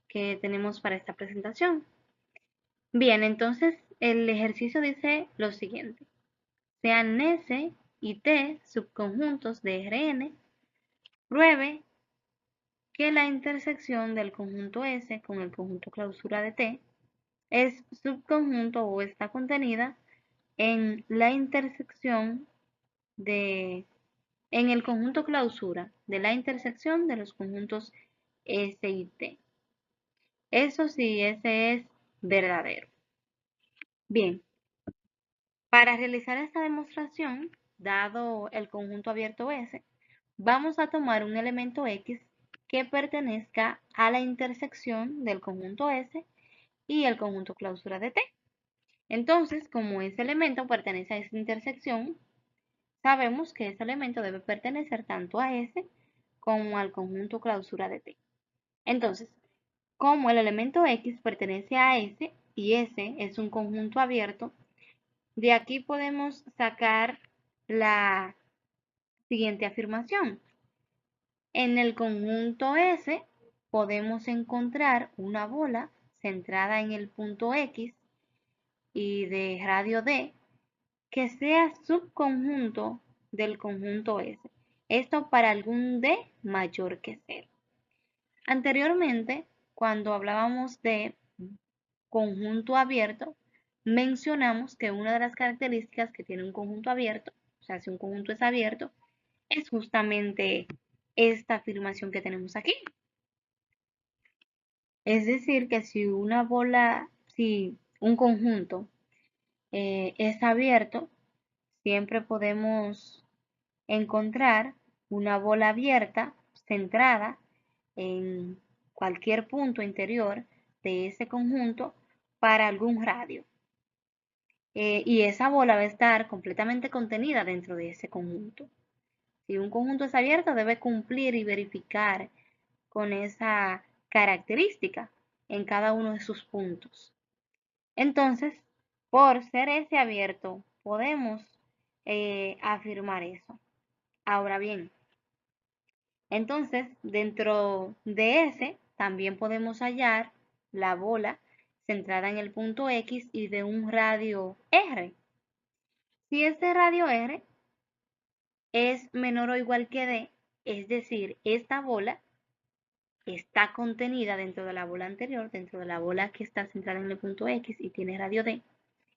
que tenemos para esta presentación. Bien, entonces el ejercicio dice lo siguiente. Sean S y T subconjuntos de Rn, pruebe que la intersección del conjunto S con el conjunto clausura de T es subconjunto o está contenida en la intersección en el conjunto clausura de la intersección de los conjuntos S y T. Eso sí, ese es verdadero. Bien, para realizar esta demostración, dado el conjunto abierto S, vamos a tomar un elemento X que pertenezca a la intersección del conjunto S y el conjunto clausura de T. Entonces, como ese elemento pertenece a esa intersección, sabemos que ese elemento debe pertenecer tanto a S como al conjunto clausura de T. Entonces, como el elemento X pertenece a S y S es un conjunto abierto, de aquí podemos sacar la siguiente afirmación. En el conjunto S podemos encontrar una bola centrada en el punto X y de radio D que sea subconjunto del conjunto S. Esto para algún D mayor que 0. Anteriormente, cuando hablábamos de conjunto abierto, mencionamos que una de las características que tiene un conjunto abierto, o sea, si un conjunto es abierto, es justamente esta afirmación que tenemos aquí. Es decir, que si una bola, si un conjunto es abierto, siempre podemos encontrar una bola abierta centrada en cualquier punto interior de ese conjunto para algún radio. Y esa bola va a estar completamente contenida dentro de ese conjunto. Si un conjunto es abierto, debe cumplir y verificar con esa característica en cada uno de sus puntos. Entonces, por ser ese abierto, podemos afirmar eso. Ahora bien, entonces, dentro de ese también podemos hallar la bola centrada en el punto X y de un radio R. Si este radio R es menor o igual que D, es decir, esta bola está contenida dentro de la bola anterior, dentro de la bola que está centrada en el punto X y tiene radio D,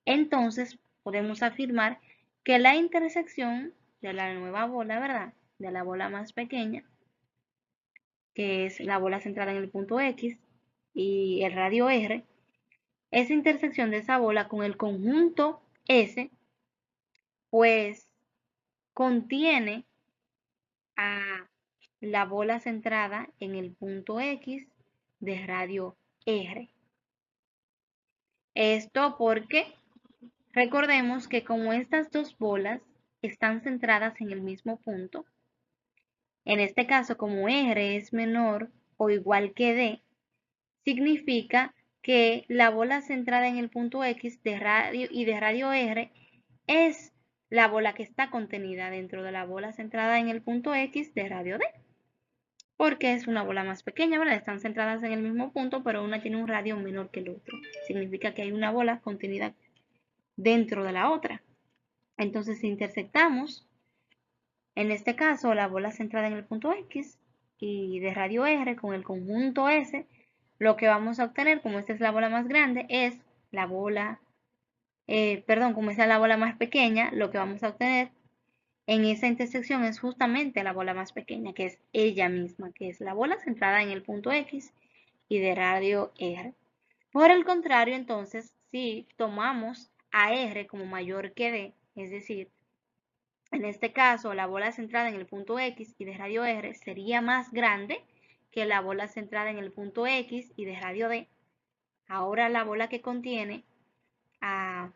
entonces podemos afirmar que la intersección de la nueva bola, ¿verdad? De la bola más pequeña, que es la bola centrada en el punto X y el radio R, esa intersección de esa bola con el conjunto S, pues contiene a la bola centrada en el punto X de radio R. Esto porque recordemos que como estas dos bolas están centradas en el mismo punto, en este caso como R es menor o igual que D, significa que la bola centrada en el punto X de radio y de radio R es la bola que está contenida dentro de la bola centrada en el punto X de radio D, porque es una bola más pequeña, ¿verdad? Están centradas en el mismo punto, pero una tiene un radio menor que el otro. Significa que hay una bola contenida dentro de la otra. Entonces, si intersectamos, en este caso, la bola centrada en el punto X y de radio R con el conjunto S, lo que vamos a obtener, como esta es la bola más grande, es la bola, como esta es la bola más pequeña, lo que vamos a obtener en esa intersección es justamente la bola más pequeña, que es ella misma, que es la bola centrada en el punto X y de radio R. Por el contrario, entonces, si tomamos a R como mayor que D, es decir, en este caso la bola centrada en el punto X y de radio R sería más grande que la bola centrada en el punto X y de radio D. Ahora la bola que contiene a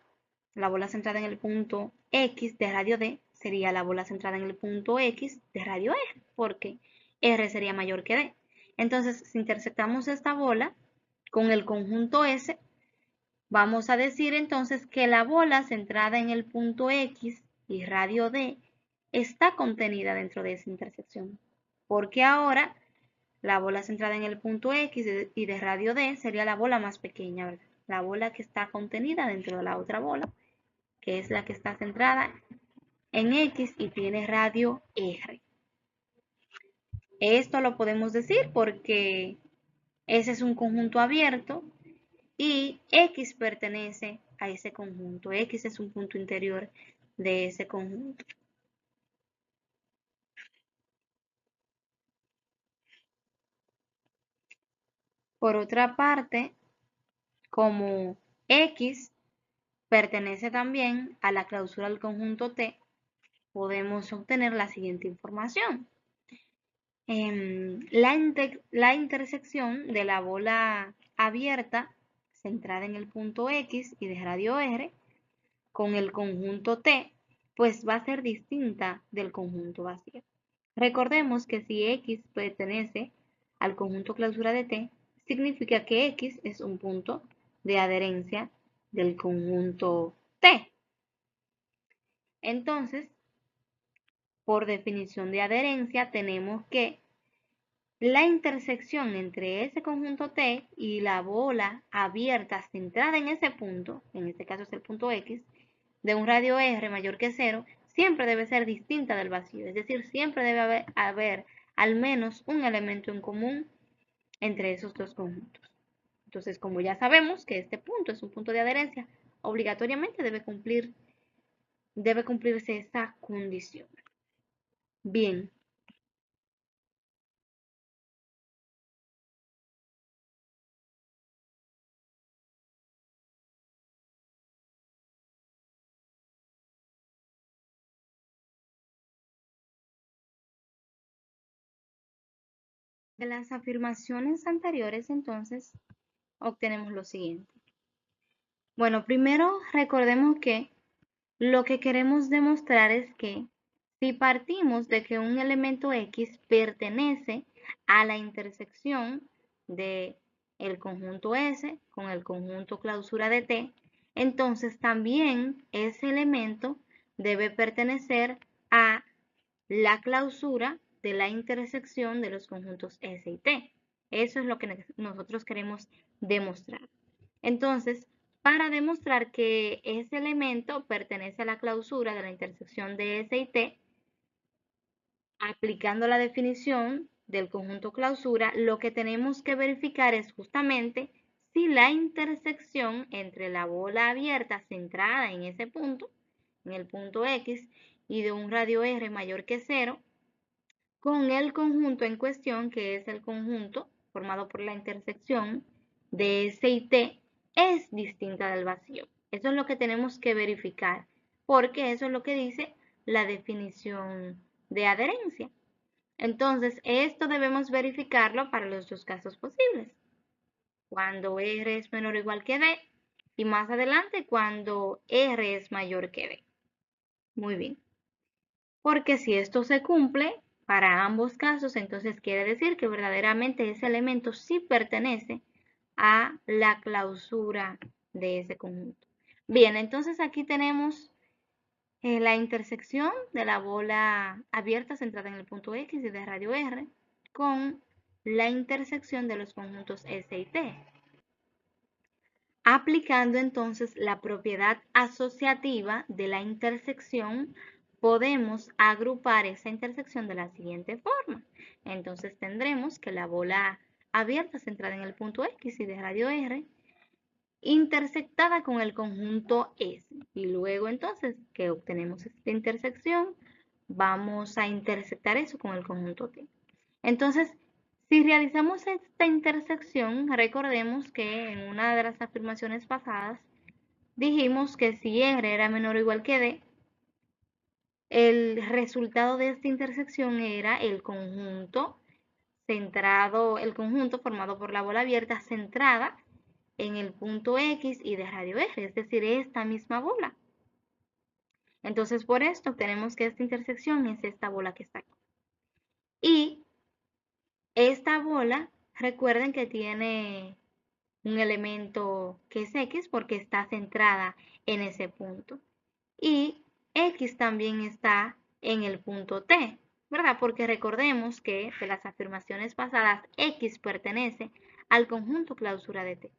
la bola centrada en el punto X de radio D sería la bola centrada en el punto X de radio R, porque R sería mayor que D. Entonces, si intersectamos esta bola con el conjunto S, vamos a decir entonces que la bola centrada en el punto X y radio D está contenida dentro de esa intersección, porque ahora la bola centrada en el punto X y de radio D sería la bola más pequeña, ¿verdad? La bola que está contenida dentro de la otra bola, que es la que está centrada en X y tiene radio R. Esto lo podemos decir porque ese es un conjunto abierto y X pertenece a ese conjunto. X es un punto interior de ese conjunto. Por otra parte, como X pertenece también a la clausura del conjunto T, podemos obtener la siguiente información. La intersección de la bola abierta centrada en el punto X y de radio R con el conjunto T, pues va a ser distinta del conjunto vacío. Recordemos que si X pertenece al conjunto clausura de T, significa que X es un punto de adherencia del conjunto T. Entonces, por definición de adherencia, tenemos que la intersección entre ese conjunto T y la bola abierta centrada en ese punto, en este caso es el punto X, de un radio R mayor que 0, siempre debe ser distinta del vacío. Es decir, siempre debe haber al menos un elemento en común entre esos dos conjuntos. Entonces, como ya sabemos que este punto es un punto de adherencia, obligatoriamente debe cumplirse esa condición. Bien, De las afirmaciones anteriores, entonces, obtenemos lo siguiente. Bueno, primero recordemos que lo que queremos demostrar es que si partimos de que un elemento X pertenece a la intersección de el conjunto S con el conjunto clausura de T, entonces también ese elemento debe pertenecer a la clausura de la intersección de los conjuntos S y T. Eso es lo que nosotros queremos demostrar. Entonces, para demostrar que ese elemento pertenece a la clausura de la intersección de S y T, aplicando la definición del conjunto clausura, lo que tenemos que verificar es justamente si la intersección entre la bola abierta centrada en ese punto, en el punto X, y de un radio R mayor que 0, con el conjunto en cuestión, que es el conjunto formado por la intersección de S y T, es distinta del vacío. Eso es lo que tenemos que verificar, porque eso es lo que dice la definición de adherencia. Entonces, esto debemos verificarlo para los dos casos posibles. Cuando R es menor o igual que D, y más adelante cuando R es mayor que D. Muy bien. Porque si esto se cumple para ambos casos, entonces quiere decir que verdaderamente ese elemento sí pertenece a la clausura de ese conjunto. Bien, entonces aquí tenemos la intersección de la bola abierta centrada en el punto X y de radio R con la intersección de los conjuntos S y T. Aplicando entonces la propiedad asociativa de la intersección, podemos agrupar esa intersección de la siguiente forma. Entonces tendremos que la bola abierta centrada en el punto X y de radio R intersectada con el conjunto S. Y luego entonces que obtenemos esta intersección, vamos a intersectar eso con el conjunto T. Entonces, si realizamos esta intersección, recordemos que en una de las afirmaciones pasadas dijimos que si R era menor o igual que D, el resultado de esta intersección era el conjunto centrado, el conjunto formado por la bola abierta centrada en el punto X y de radio R, es decir, esta misma bola. Entonces, por esto tenemos que esta intersección es esta bola que está aquí. Y esta bola, recuerden que tiene un elemento que es X porque está centrada en ese punto. Y X también está en el punto T, ¿verdad? Porque recordemos que de las afirmaciones pasadas, X pertenece al conjunto clausura de T.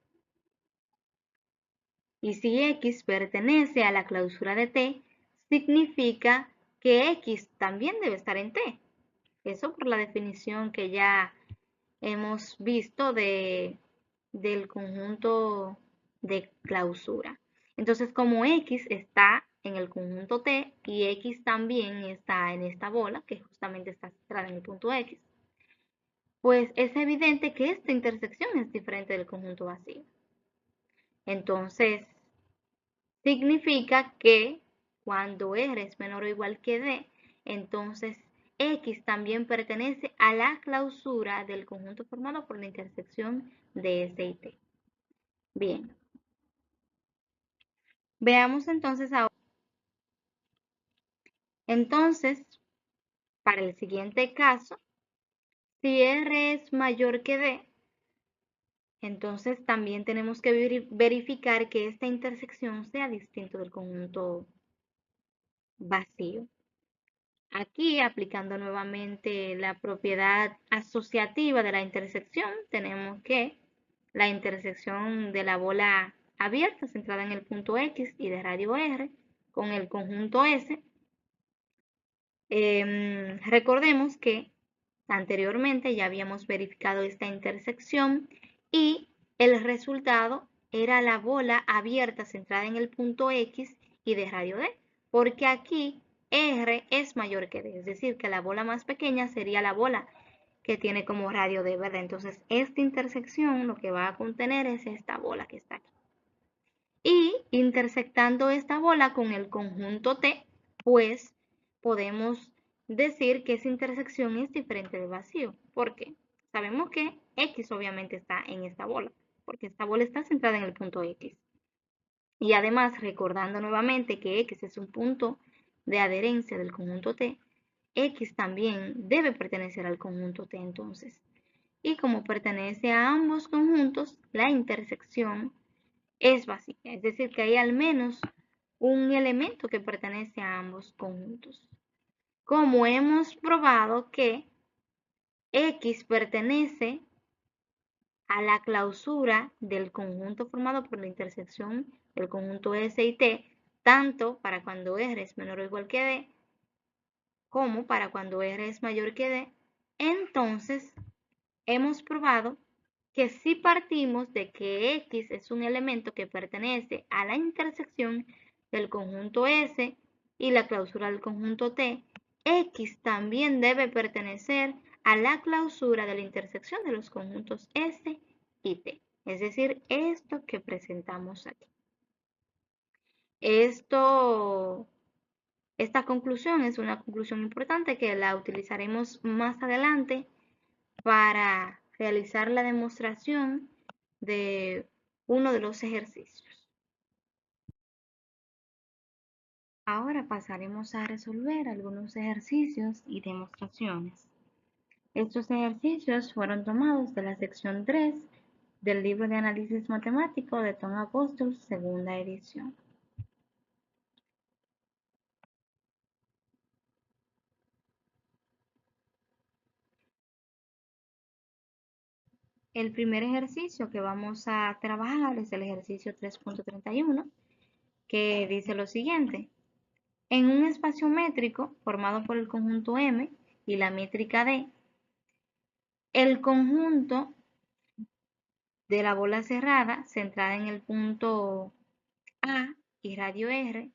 Y si X pertenece a la clausura de T, significa que X también debe estar en T. Eso por la definición que ya hemos visto del conjunto de clausura. Entonces, como X está en el conjunto T y X también está en esta bola, que justamente está centrada en el punto X, pues es evidente que esta intersección es diferente del conjunto vacío. Entonces, significa que cuando R es menor o igual que D, entonces X también pertenece a la clausura del conjunto formado por la intersección de S y T. Bien. Veamos entonces ahora. Entonces, para el siguiente caso, si R es mayor que D, entonces también tenemos que verificar que esta intersección sea distinta del conjunto vacío. Aquí, aplicando nuevamente la propiedad asociativa de la intersección, tenemos que la intersección de la bola abierta centrada en el punto X y de radio R con el conjunto S. Recordemos que anteriormente ya habíamos verificado esta intersección y el resultado era la bola abierta centrada en el punto X y de radio D, porque aquí R es mayor que D, es decir, que la bola más pequeña sería la bola que tiene como radio D, ¿verdad? Entonces, esta intersección lo que va a contener es esta bola que está aquí. Y intersectando esta bola con el conjunto T, pues podemos decir que esa intersección es diferente del vacío. ¿Por qué? Sabemos porque X obviamente está en esta bola, porque esta bola está centrada en el punto X. Y además, recordando nuevamente que X es un punto de adherencia del conjunto T, X también debe pertenecer al conjunto T entonces. Y como pertenece a ambos conjuntos, la intersección es vacía, es decir, que hay al menos un elemento que pertenece a ambos conjuntos. Como hemos probado que X pertenece a la clausura del conjunto formado por la intersección del conjunto S y T, tanto para cuando R es menor o igual que D, como para cuando R es mayor que D, entonces hemos probado que si partimos de que X es un elemento que pertenece a la intersección del conjunto S y la clausura del conjunto T, X también debe pertenecer a la clausura de la intersección de los conjuntos S y T. Es decir, esto que presentamos aquí. Esta conclusión es una conclusión importante que la utilizaremos más adelante para realizar la demostración de uno de los ejercicios. Ahora pasaremos a resolver algunos ejercicios y demostraciones. Estos ejercicios fueron tomados de la sección 3 del libro de análisis matemático de Tom Apóstol, segunda edición. El primer ejercicio que vamos a trabajar es el ejercicio 3.31, que dice lo siguiente. En un espacio métrico formado por el conjunto M y la métrica D, el conjunto de la bola cerrada centrada en el punto A y radio R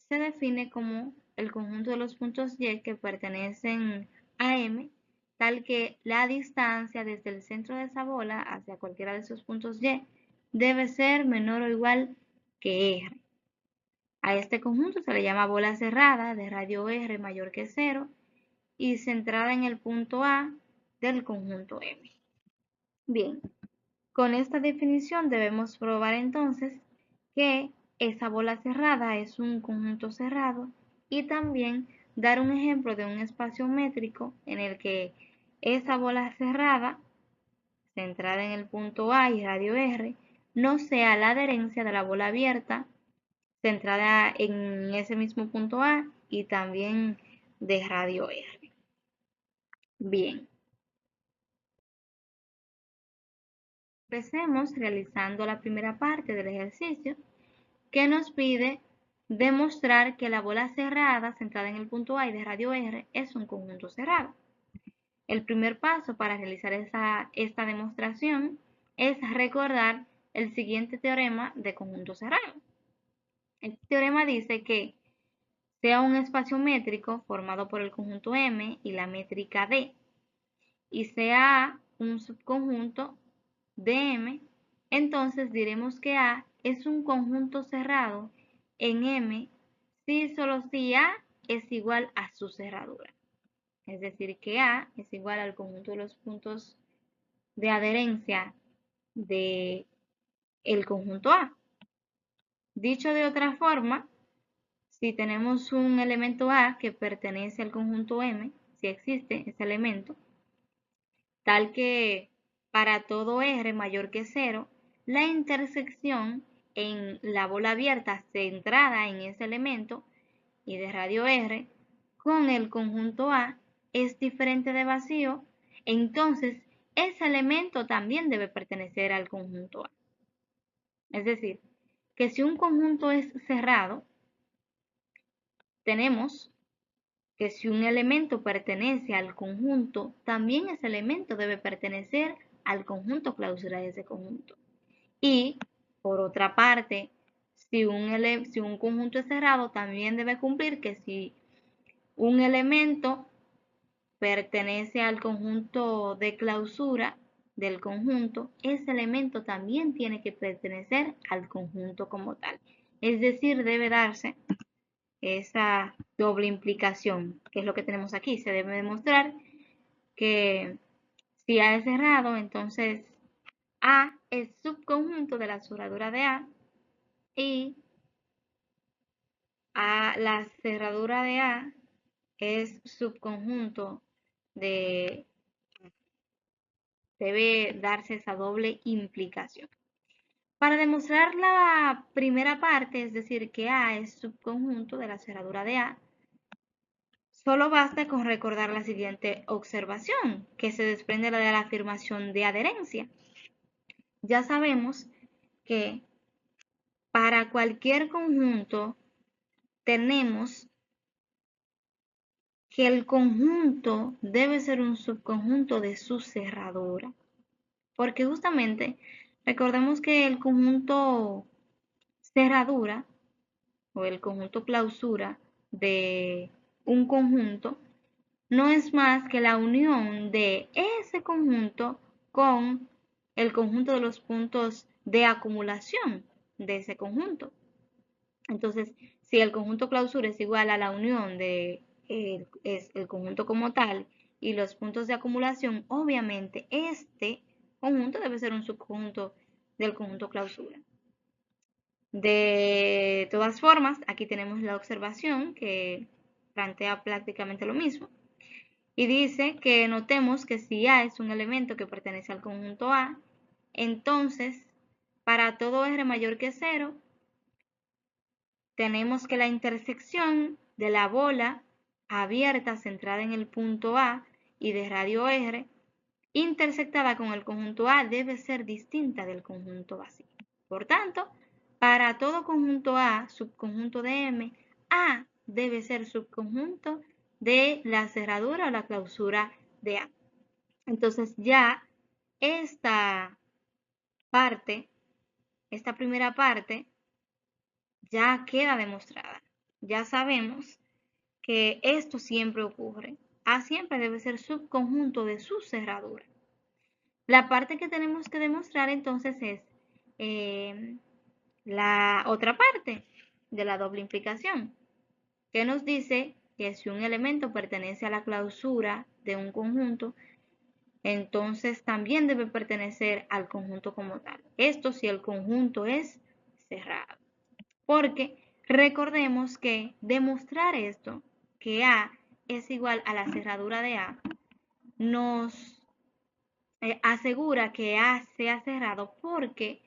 se define como el conjunto de los puntos Y que pertenecen a M, tal que la distancia desde el centro de esa bola hacia cualquiera de esos puntos Y debe ser menor o igual que R. A este conjunto se le llama bola cerrada de radio R mayor que 0 y centrada en el punto A del conjunto M. Bien, con esta definición debemos probar entonces que esa bola cerrada es un conjunto cerrado y también dar un ejemplo de un espacio métrico en el que esa bola cerrada, centrada en el punto A y radio R, no sea la adherencia de la bola abierta, centrada en ese mismo punto A y también de radio R. Bien. Empecemos realizando la primera parte del ejercicio que nos pide demostrar que la bola cerrada centrada en el punto A y de radio R es un conjunto cerrado. El primer paso para realizar esta demostración es recordar el siguiente teorema de conjunto cerrado. Este teorema dice que sea un espacio métrico formado por el conjunto M y la métrica D y sea A un subconjunto de M, entonces diremos que A es un conjunto cerrado en M si y solo si A es igual a su cerradura. Es decir, que A es igual al conjunto de los puntos de adherencia del conjunto A. Dicho de otra forma, si tenemos un elemento A que pertenece al conjunto M, si existe ese elemento, tal que para todo R mayor que 0, la intersección en la bola abierta centrada en ese elemento y de radio R con el conjunto A es diferente de vacío, entonces ese elemento también debe pertenecer al conjunto A. Es decir, que si un conjunto es cerrado, tenemos que si un elemento pertenece al conjunto, también ese elemento debe pertenecer al conjunto clausura de ese conjunto. Y, por otra parte, si un conjunto es cerrado, también debe cumplir que si un elemento pertenece al conjunto de clausura del conjunto, ese elemento también tiene que pertenecer al conjunto como tal. Es decir, debe darse esa doble implicación, que es lo que tenemos aquí. Se debe demostrar que Si A es cerrado, entonces A es subconjunto de la cerradura de A y la cerradura de A es subconjunto de, debe darse esa doble implicación. Para demostrar la primera parte, es decir, que A es subconjunto de la cerradura de A, solo basta con recordar la siguiente observación, que se desprende de la afirmación de adherencia. Ya sabemos que para cualquier conjunto tenemos que el conjunto debe ser un subconjunto de su cerradura. Porque justamente recordemos que el conjunto cerradura o el conjunto clausura de un conjunto no es más que la unión de ese conjunto con el conjunto de los puntos de acumulación de ese conjunto. Entonces, si el conjunto clausura es igual a la unión de es el conjunto como tal y los puntos de acumulación, obviamente este conjunto debe ser un subconjunto del conjunto clausura. De todas formas, aquí tenemos la observación que plantea prácticamente lo mismo y dice que notemos que si A es un elemento que pertenece al conjunto A, entonces para todo R mayor que 0, tenemos que la intersección de la bola abierta centrada en el punto A y de radio R intersectada con el conjunto A debe ser distinta del conjunto vacío. Por tanto, para todo conjunto A, subconjunto de M, A debe ser subconjunto de la cerradura o la clausura de A. Entonces ya esta parte, esta primera parte, ya queda demostrada. Ya sabemos que esto siempre ocurre. A siempre debe ser subconjunto de su cerradura. La parte que tenemos que demostrar entonces es la otra parte de la doble implicación, que nos dice que si un elemento pertenece a la clausura de un conjunto, entonces también debe pertenecer al conjunto como tal. Esto si el conjunto es cerrado. Porque recordemos que demostrar esto, que A es igual a la cerradura de A, nos asegura que A sea cerrado porque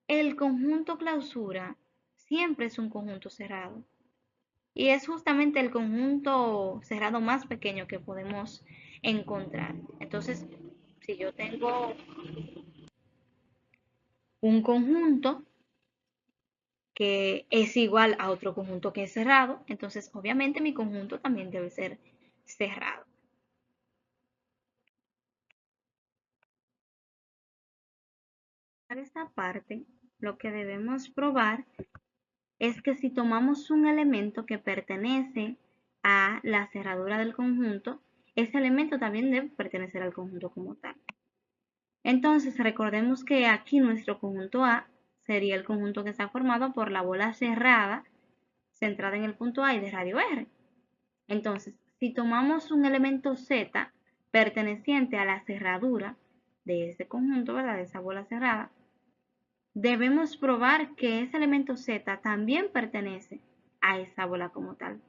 el conjunto clausura siempre es un conjunto cerrado. Y es justamente el conjunto cerrado más pequeño que podemos encontrar. Entonces, si yo tengo un conjunto que es igual a otro conjunto que es cerrado, entonces obviamente mi conjunto también debe ser cerrado. Para esta parte, lo que debemos probar es que si tomamos un elemento que pertenece a la cerradura del conjunto, ese elemento también debe pertenecer al conjunto como tal. Entonces, recordemos que aquí nuestro conjunto A sería el conjunto que está formado por la bola cerrada, centrada en el punto A y de radio R. Entonces, si tomamos un elemento Z perteneciente a la cerradura de ese conjunto, ¿verdad? De esa bola cerrada, debemos probar que ese elemento Z también pertenece a esa bola como tal.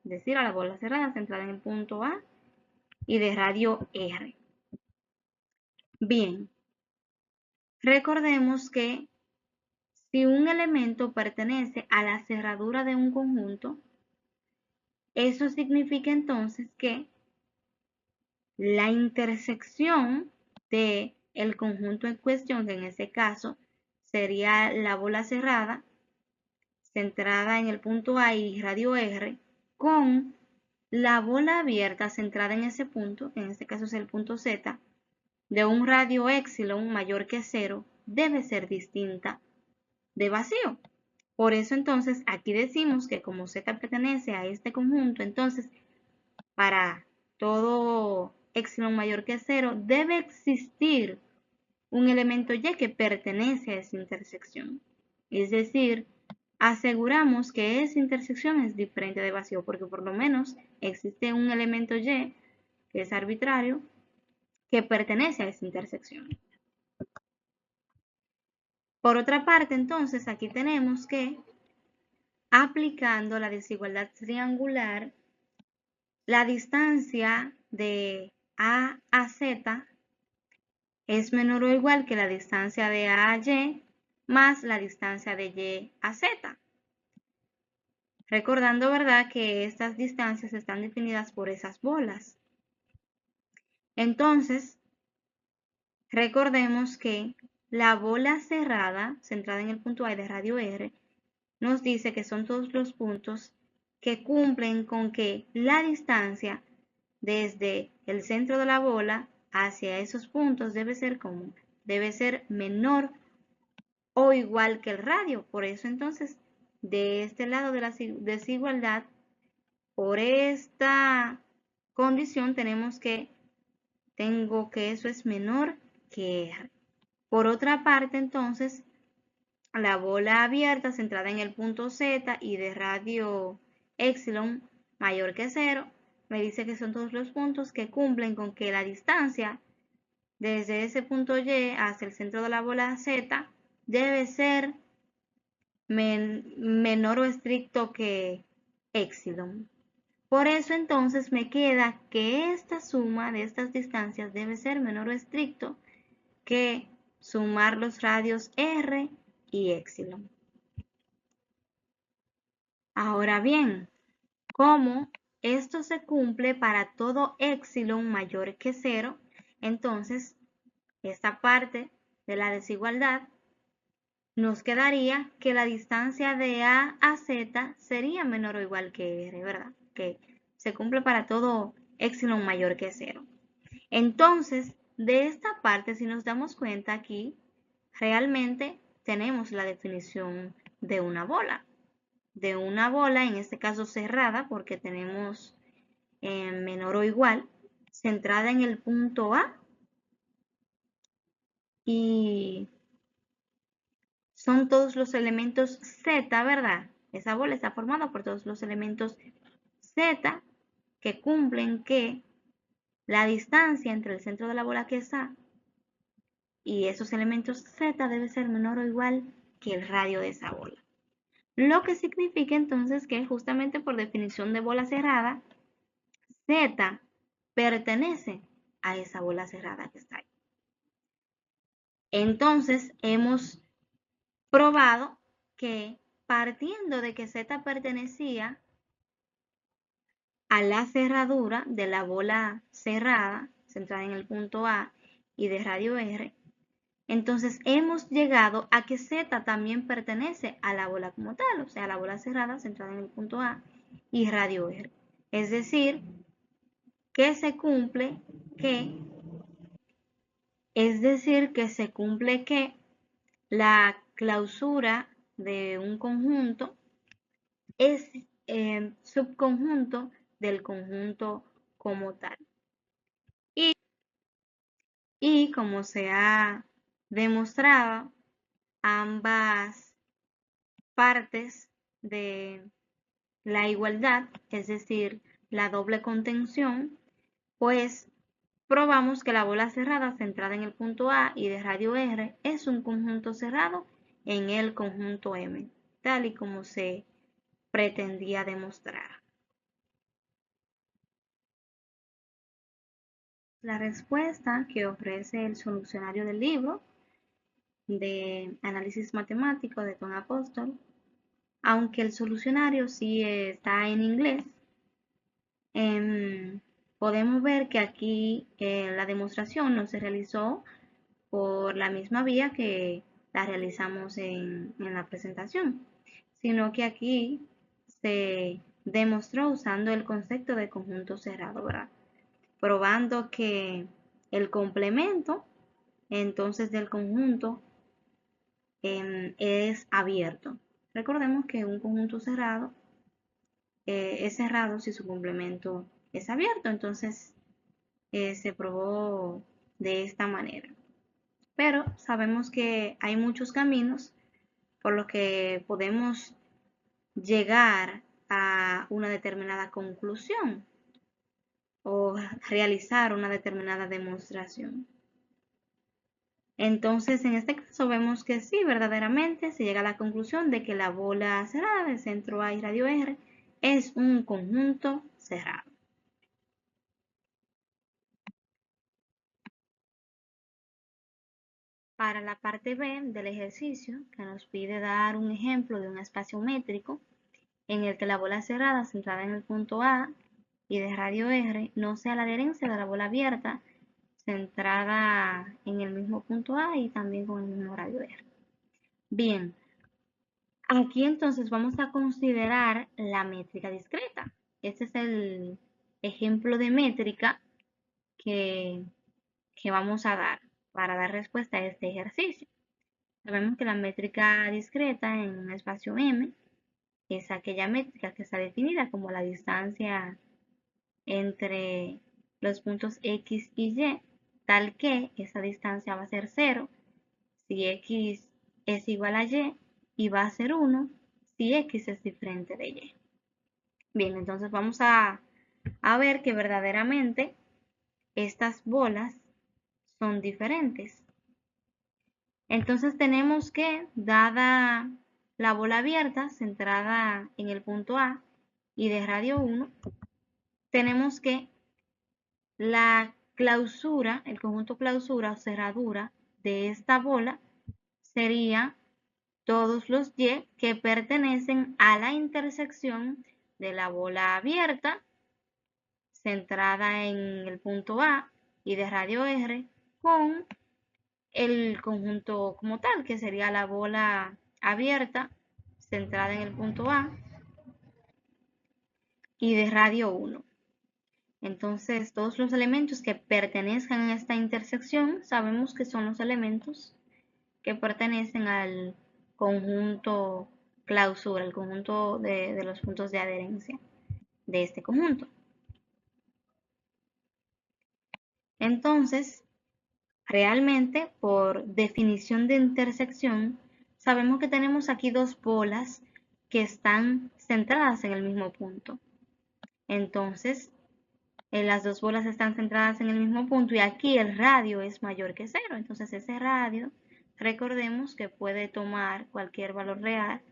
Es decir, a la bola cerrada centrada en el punto A y de radio R. Bien, recordemos que si un elemento pertenece a la cerradura de un conjunto, eso significa entonces que la intersección de el conjunto en cuestión, que en ese caso sería la bola cerrada, centrada en el punto A y radio R, con la bola abierta centrada en ese punto, que en este caso es el punto Z, de un radio epsilon mayor que 0, debe ser distinta de vacío. Por eso entonces aquí decimos que como Z pertenece a este conjunto, entonces para todo epsilon mayor que 0 debe existir un elemento Y que pertenece a esa intersección. Es decir, aseguramos que esa intersección es diferente de vacío porque por lo menos existe un elemento Y que es arbitrario que pertenece a esa intersección. Por otra parte, entonces, aquí tenemos que, aplicando la desigualdad triangular, la distancia de A a Z es menor o igual que la distancia de A a Y más la distancia de Y a Z. Recordando, ¿verdad?, que estas distancias están definidas por esas bolas. Entonces, recordemos que la bola cerrada, centrada en el punto A y de radio R, nos dice que son todos los puntos que cumplen con que la distancia desde el centro de la bola hacia esos puntos debe ser común, debe ser menor o igual que el radio. Por eso entonces, de este lado de la desigualdad, por esta condición tengo que eso es menor que R. Por otra parte, entonces, la bola abierta centrada en el punto Z y de radio epsilon mayor que 0, me dice que son todos los puntos que cumplen con que la distancia desde ese punto Y hacia el centro de la bola Z debe ser menor o estricto que epsilon. Por eso entonces me queda que esta suma de estas distancias debe ser menor o estricto que sumar los radios R y epsilon. Ahora bien, como esto se cumple para todo epsilon mayor que 0, entonces esta parte de la desigualdad nos quedaría que la distancia de A a Z sería menor o igual que R, ¿verdad? Que se cumple para todo epsilon mayor que 0. Entonces, de esta parte, si nos damos cuenta aquí, realmente tenemos la definición de una bola. De una bola, en este caso cerrada, porque tenemos menor o igual, centrada en el punto A y son todos los elementos Z, ¿verdad? Esa bola está formada por todos los elementos Z que cumplen que la distancia entre el centro de la bola que es A y esos elementos Z debe ser menor o igual que el radio de esa bola. Lo que significa entonces que justamente por definición de bola cerrada, Z pertenece a esa bola cerrada que está ahí. Entonces hemos probado que partiendo de que Z pertenecía a la cerradura de la bola cerrada, centrada en el punto A y de radio R, entonces hemos llegado a que Z también pertenece a la bola como tal, o sea, a la bola cerrada centrada en el punto A y radio R. Es decir, que se cumple que la clausura de un conjunto es subconjunto del conjunto como tal. Y como se ha demostrado, ambas partes de la igualdad, es decir, la doble contención, pues probamos que la bola cerrada centrada en el punto A y de radio R es un conjunto cerrado en el conjunto M, tal y como se pretendía demostrar. La respuesta que ofrece el solucionario del libro de análisis matemático de Tom Apóstol, aunque el solucionario sí está en inglés, podemos ver que aquí la demostración no se realizó por la misma vía que la realizamos en la presentación, sino que aquí se demostró usando el concepto de conjunto cerrado, ¿verdad? Probando que el complemento entonces del conjunto es abierto. Recordemos que un conjunto cerrado es cerrado si su complemento es abierto, entonces se probó de esta manera. Pero sabemos que hay muchos caminos por los que podemos llegar a una determinada conclusión. o realizar una determinada demostración. Entonces, en este caso vemos que sí, verdaderamente se llega a la conclusión de que la bola cerrada del centro A y radio R es un conjunto cerrado. Para la parte B del ejercicio, que nos pide dar un ejemplo de un espacio métrico en el que la bola cerrada centrada en el punto A y de radio R no sea la adherencia de la bola abierta centrada en el mismo punto A y también con el mismo radio R. Bien, aquí entonces vamos a considerar la métrica discreta. Este es el ejemplo de métrica que vamos a dar para dar respuesta a este ejercicio. Sabemos que la métrica discreta en un espacio M es aquella métrica que está definida como la distancia entre los puntos X y Y, tal que esa distancia va a ser 0 si X es igual a Y va a ser 1 si X es diferente de Y. Bien, entonces vamos a ver que verdaderamente estas bolas son diferentes. Entonces tenemos que, dada la bola abierta centrada en el punto A y de radio 1, tenemos que la clausura, el conjunto clausura o cerradura de esta bola sería todos los Y que pertenecen a la intersección de la bola abierta centrada en el punto A y de radio R con el conjunto como tal, que sería la bola abierta centrada en el punto A y de radio 1. Entonces, todos los elementos que pertenezcan a esta intersección sabemos que son los elementos que pertenecen al conjunto clausura, el conjunto de los puntos de adherencia de este conjunto. Entonces, realmente, por definición de intersección, sabemos que tenemos aquí dos bolas que están centradas en el mismo punto. Entonces, las dos bolas están centradas en el mismo punto y aquí el radio es mayor que 0. Entonces, ese radio, recordemos que puede tomar cualquier valor real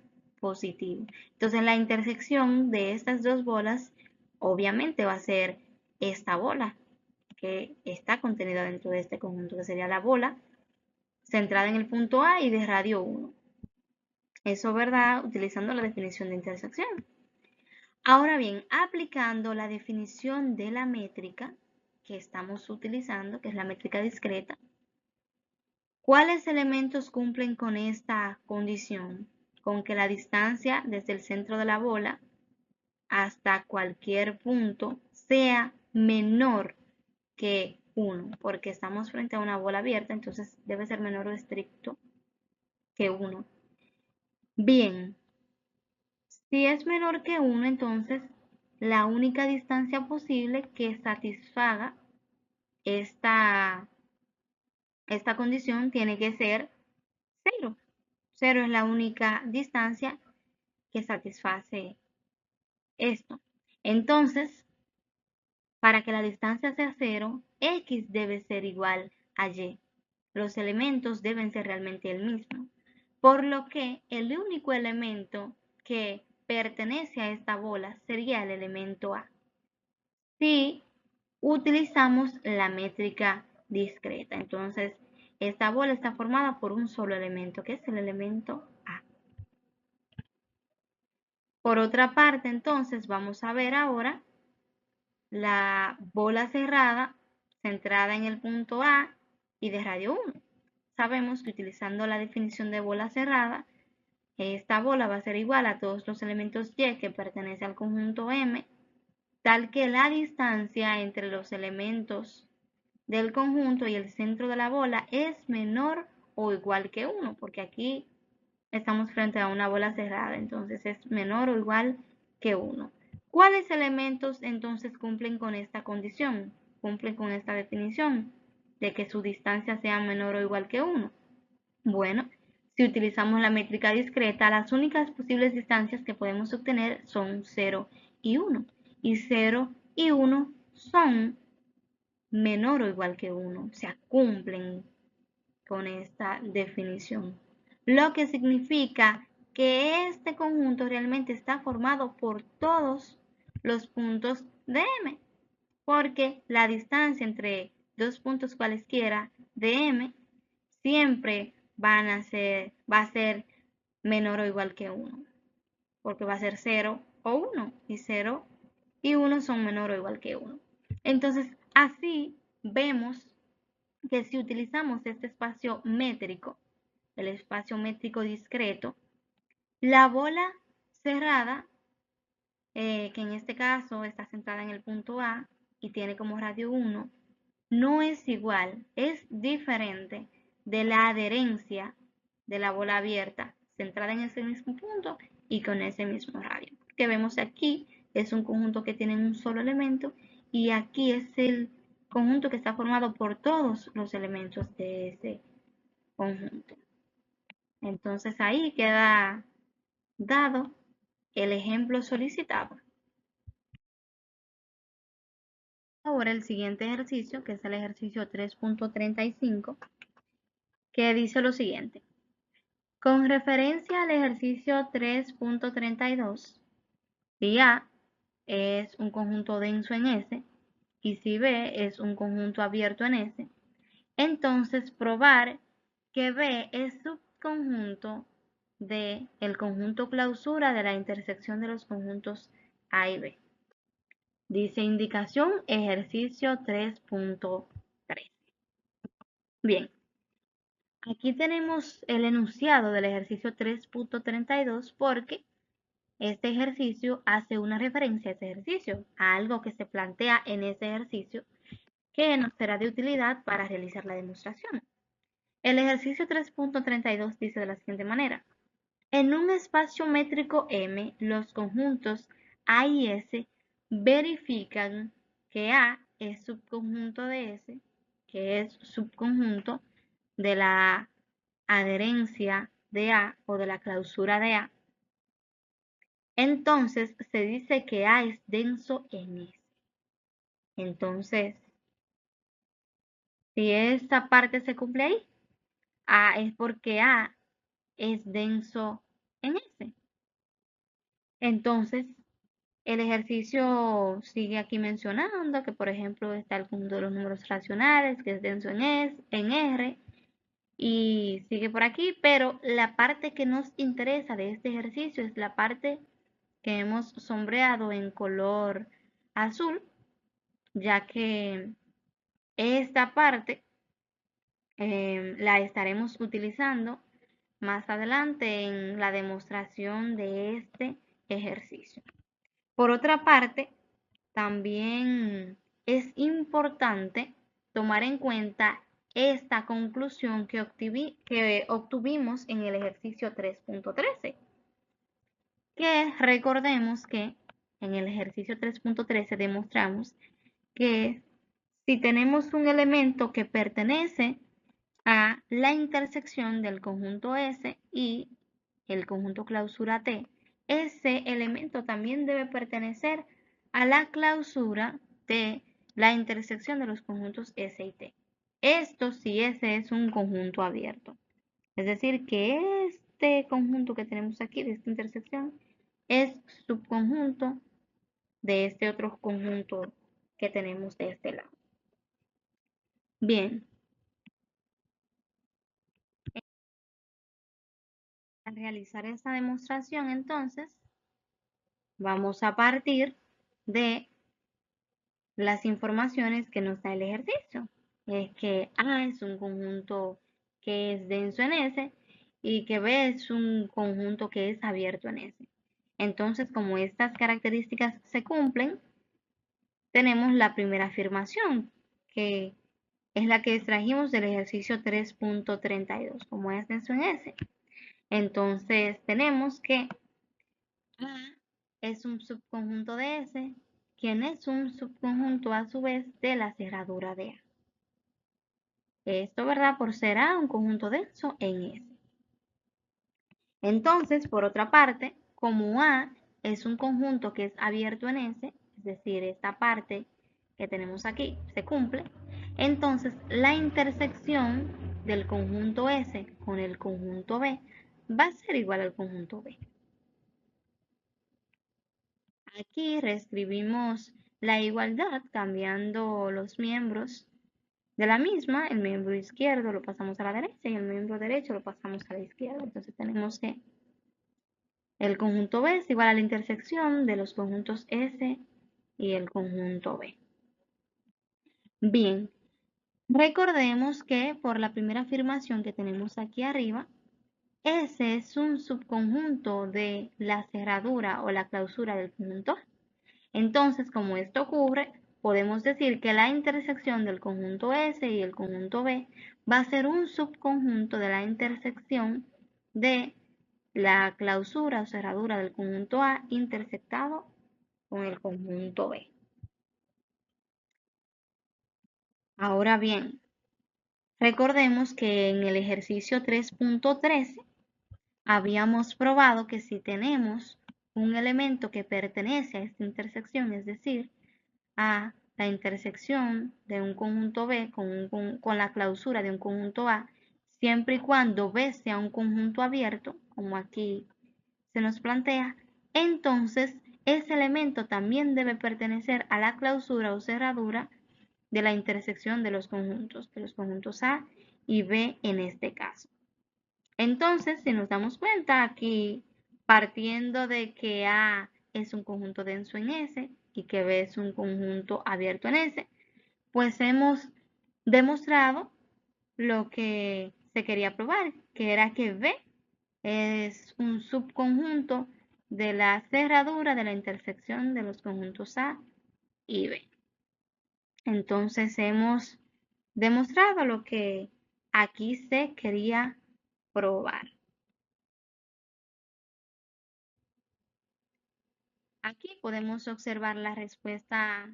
positivo. Entonces, la intersección de estas dos bolas obviamente va a ser esta bola que está contenida dentro de este conjunto, que sería la bola centrada en el punto A y de radio 1. Eso, ¿verdad? Utilizando la definición de intersección. Ahora bien, aplicando la definición de la métrica que estamos utilizando, que es la métrica discreta, ¿cuáles elementos cumplen con esta condición? Con que la distancia desde el centro de la bola hasta cualquier punto sea menor que 1, porque estamos frente a una bola abierta, entonces debe ser menor o estricto que 1. Bien, si es menor que 1, entonces la única distancia posible que satisfaga esta condición tiene que ser 0. 0 es la única distancia que satisface esto. Entonces, para que la distancia sea 0, X debe ser igual a Y. Los elementos deben ser realmente el mismo. Por lo que el único elemento que pertenece a esta bola sería el elemento A. Si utilizamos la métrica discreta, entonces esta bola está formada por un solo elemento, que es el elemento A. Por otra parte, entonces vamos a ver ahora la bola cerrada centrada en el punto A y de radio 1. Sabemos que utilizando la definición de bola cerrada, esta bola va a ser igual a todos los elementos Y que pertenecen al conjunto M, tal que la distancia entre los elementos del conjunto y el centro de la bola es menor o igual que 1, porque aquí estamos frente a una bola cerrada, entonces es menor o igual que 1. ¿Cuáles elementos entonces cumplen con esta condición? Cumplen con esta definición de que su distancia sea menor o igual que 1. Bueno, si utilizamos la métrica discreta, las únicas posibles distancias que podemos obtener son 0 y 1. Y 0 y 1 son menor o igual que 1, o sea, cumplen con esta definición, lo que significa que este conjunto realmente está formado por todos los puntos de M, porque la distancia entre dos puntos cualesquiera de M siempre va a ser menor o igual que 1, porque va a ser 0 o 1, y 0 y 1 son menor o igual que 1. Entonces, así vemos que si utilizamos este espacio métrico, el espacio métrico discreto, la bola cerrada, que en este caso está centrada en el punto A y tiene como radio 1, no es igual, es diferente de la adherencia de la bola abierta centrada en ese mismo punto y con ese mismo radio. Que vemos aquí es un conjunto que tiene un solo elemento y aquí es el conjunto que está formado por todos los elementos de ese conjunto. Entonces ahí queda dado el ejemplo solicitado. Ahora el siguiente ejercicio, que es el ejercicio 3.35, que dice lo siguiente. Con referencia al ejercicio 3.32, si A es un conjunto denso en S y si B es un conjunto abierto en S, entonces probar que B es subconjunto del conjunto clausura de la intersección de los conjuntos A y B. Dice indicación ejercicio 3.3. Bien, aquí tenemos el enunciado del ejercicio 3.32 porque este ejercicio hace una referencia a ese ejercicio, a algo que se plantea en ese ejercicio que nos será de utilidad para realizar la demostración. El ejercicio 3.32 dice de la siguiente manera. En un espacio métrico M, los conjuntos A y S verifican que A es subconjunto de S, que es subconjunto de la adherencia de A o de la clausura de A. Entonces se dice que A es denso en S. Entonces, si esta parte se cumple ahí, A es porque A es denso en S. Entonces, el ejercicio sigue aquí mencionando que, por ejemplo, está el conjunto de los números racionales, que es denso en R, y sigue por aquí, pero la parte que nos interesa de este ejercicio es la parte que hemos sombreado en color azul, ya que esta parte la estaremos utilizando más adelante en la demostración de este ejercicio. Por otra parte, también es importante tomar en cuenta esta conclusión que obtuvimos en el ejercicio 3.13, que recordemos que en el ejercicio 3.13 demostramos que si tenemos un elemento que pertenece a la intersección del conjunto S y el conjunto clausura T, ese elemento también debe pertenecer a la clausura de la intersección de los conjuntos S y T. Esto si S es un conjunto abierto. Es decir, que este conjunto que tenemos aquí, de esta intersección, es subconjunto de este otro conjunto que tenemos de este lado. Bien. Al realizar esta demostración, entonces, vamos a partir de las informaciones que nos da el ejercicio. Es que A es un conjunto que es denso en S y que B es un conjunto que es abierto en S. Entonces, como estas características se cumplen, tenemos la primera afirmación, que es la que extrajimos del ejercicio 3.32, como es denso en S. Entonces, tenemos que A es un subconjunto de S, quien es un subconjunto a su vez de la cerradura de A. Esto, ¿verdad? Por ser A un conjunto denso en S. Entonces, por otra parte, como A es un conjunto que es abierto en S, es decir, esta parte que tenemos aquí se cumple, entonces la intersección del conjunto S con el conjunto B va a ser igual al conjunto B. Aquí reescribimos la igualdad cambiando los miembros de la misma. El miembro izquierdo lo pasamos a la derecha y el miembro derecho lo pasamos a la izquierda. Entonces tenemos que el conjunto B es igual a la intersección de los conjuntos S y el conjunto B. Bien, recordemos que por la primera afirmación que tenemos aquí arriba, S es un subconjunto de la cerradura o la clausura del conjunto A. Entonces, como esto ocurre, podemos decir que la intersección del conjunto S y el conjunto B va a ser un subconjunto de la intersección de la clausura o cerradura del conjunto A intersectado con el conjunto B. Ahora bien, recordemos que en el ejercicio 3.13 habíamos probado que si tenemos un elemento que pertenece a esta intersección, es decir, a la intersección de un conjunto B con la clausura de un conjunto A, siempre y cuando B sea un conjunto abierto, como aquí se nos plantea, entonces ese elemento también debe pertenecer a la clausura o cerradura de la intersección de los conjuntos A y B en este caso. Entonces, si nos damos cuenta aquí, partiendo de que A es un conjunto denso en S y que B es un conjunto abierto en S, pues hemos demostrado lo que se quería probar, que era que B es un subconjunto de la cerradura de la intersección de los conjuntos A y B. Entonces hemos demostrado lo que aquí se quería probar. Aquí podemos observar la respuesta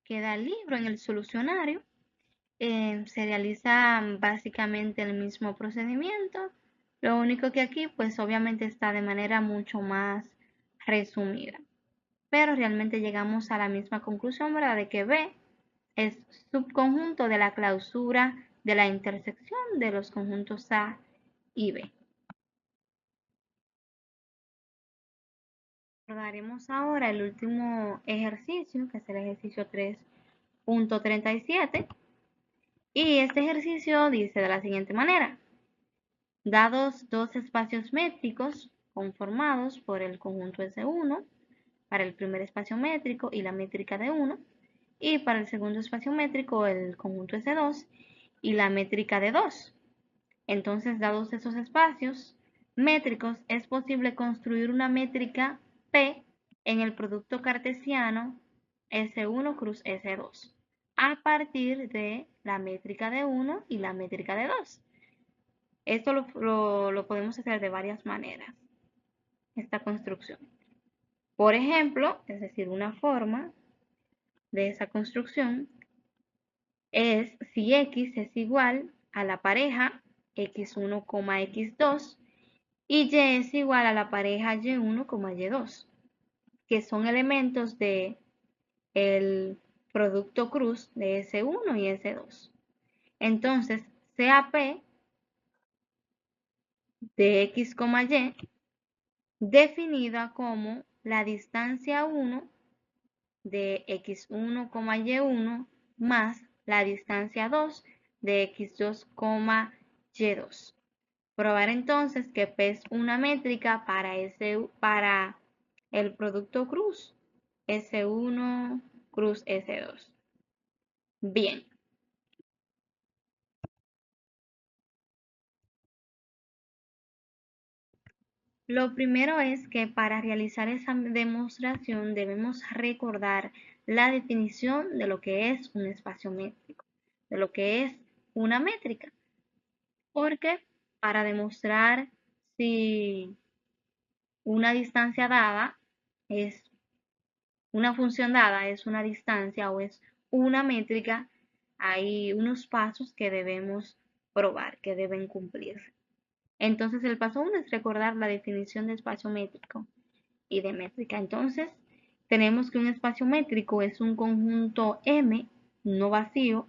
que da el libro en el solucionario. Se realiza básicamente el mismo procedimiento, lo único que aquí pues obviamente está de manera mucho más resumida, pero realmente llegamos a la misma conclusión, ¿verdad? De que B es subconjunto de la clausura de la intersección de los conjuntos A y B. Recordaremos ahora el último ejercicio, que es el ejercicio 3.37, y este ejercicio dice de la siguiente manera: dados dos espacios métricos conformados por el conjunto S1 para el primer espacio métrico y la métrica de 1, y para el segundo espacio métrico el conjunto S2 y la métrica de 2. Entonces, dados esos espacios métricos, es posible construir una métrica P en el producto cartesiano S1 cruz S2 a partir de la métrica de 1 y la métrica de 2. Esto lo podemos hacer de varias maneras, esta construcción. Por ejemplo, es decir, una forma de esa construcción es si X es igual a la pareja X1, X2 y Y es igual a la pareja Y1, Y2, que son elementos de el producto cruz de S1 y S2. Entonces, sea P de X, Y definida como la distancia 1 de X1, Y1 más la distancia 2 de X2, Y2. Probar entonces que P es una métrica para el producto cruz S1 cruz S2. Bien. Lo primero es que para realizar esa demostración debemos recordar la definición de lo que es un espacio métrico, de lo que es una métrica. Porque para demostrar si una distancia dada es una función dada, es una distancia o es una métrica, hay unos pasos que debemos probar, que deben cumplirse. Entonces, el paso 1 es recordar la definición de espacio métrico y de métrica. Entonces, tenemos que un espacio métrico es un conjunto M no vacío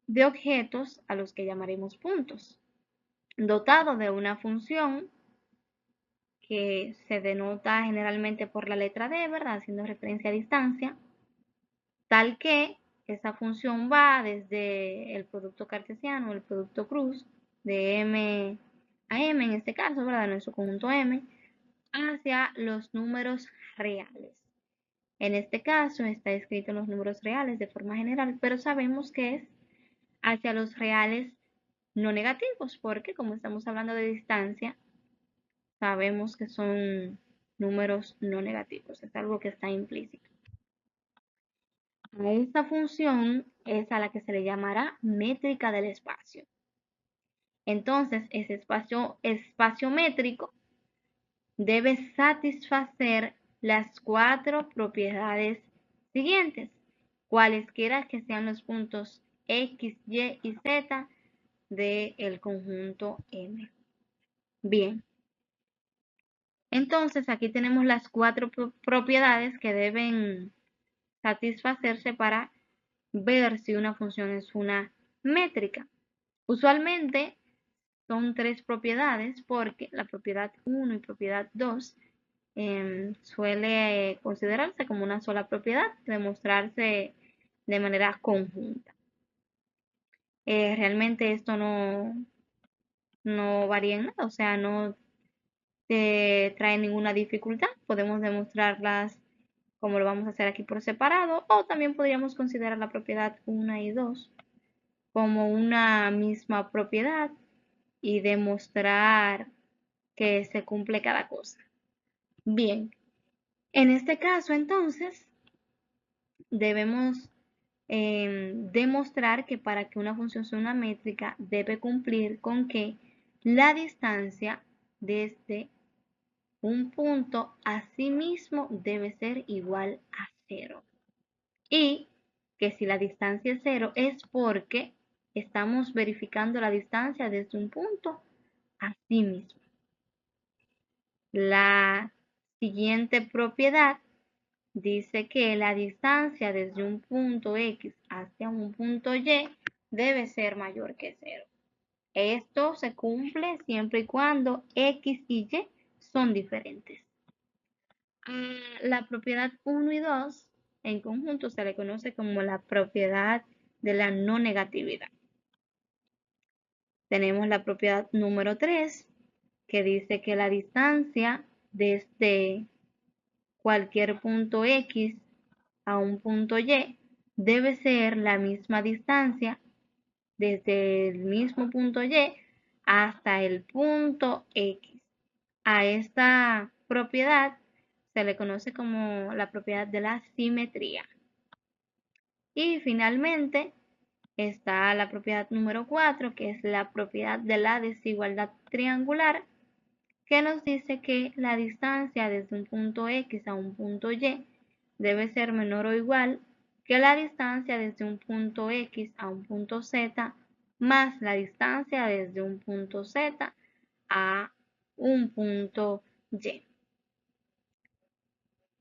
de objetos a los que llamaremos puntos, dotado de una función que se denota generalmente por la letra D, ¿verdad? Haciendo referencia a distancia, tal que esa función va desde el producto cartesiano, el producto cruz, de M a M en este caso, ¿verdad? En nuestro conjunto M, hacia los números reales. En este caso está escrito en los números reales de forma general, pero sabemos que es hacia los reales no negativos, porque como estamos hablando de distancia, sabemos que son números no negativos, es algo que está implícito. A esta función es a la que se le llamará métrica del espacio. Entonces, ese espacio métrico debe satisfacer las cuatro propiedades siguientes, cualesquiera que sean los puntos X, Y y Z del conjunto M. Bien, entonces aquí tenemos las cuatro propiedades que deben satisfacerse para ver si una función es una métrica. Usualmente son tres propiedades porque la propiedad 1 y propiedad 2 suele considerarse como una sola propiedad, demostrarse de manera conjunta. Realmente esto no varía en nada, o sea, no trae ninguna dificultad. Podemos demostrarlas como lo vamos a hacer aquí por separado, o también podríamos considerar la propiedad 1 y 2 como una misma propiedad y demostrar que se cumple cada cosa. Bien, en este caso entonces debemos demostrar que para que una función sea una métrica debe cumplir con que la distancia desde un punto a sí mismo debe ser igual a 0. Y que si la distancia es 0 es porque estamos verificando la distancia desde un punto a sí mismo. La siguiente propiedad dice que la distancia desde un punto X hacia un punto Y debe ser mayor que 0. Esto se cumple siempre y cuando X y Y son diferentes. La propiedad 1 y 2 en conjunto se le conoce como la propiedad de la no negatividad. Tenemos la propiedad número 3 que dice que la distancia desde cualquier punto X a un punto Y debe ser la misma distancia desde el mismo punto Y hasta el punto X. A esta propiedad se le conoce como la propiedad de la simetría. Y finalmente está la propiedad número 4, que es la propiedad de la desigualdad triangular, que nos dice que la distancia desde un punto X a un punto Y debe ser menor o igual que la distancia desde un punto X a un punto Z más la distancia desde un punto Z a un punto Y.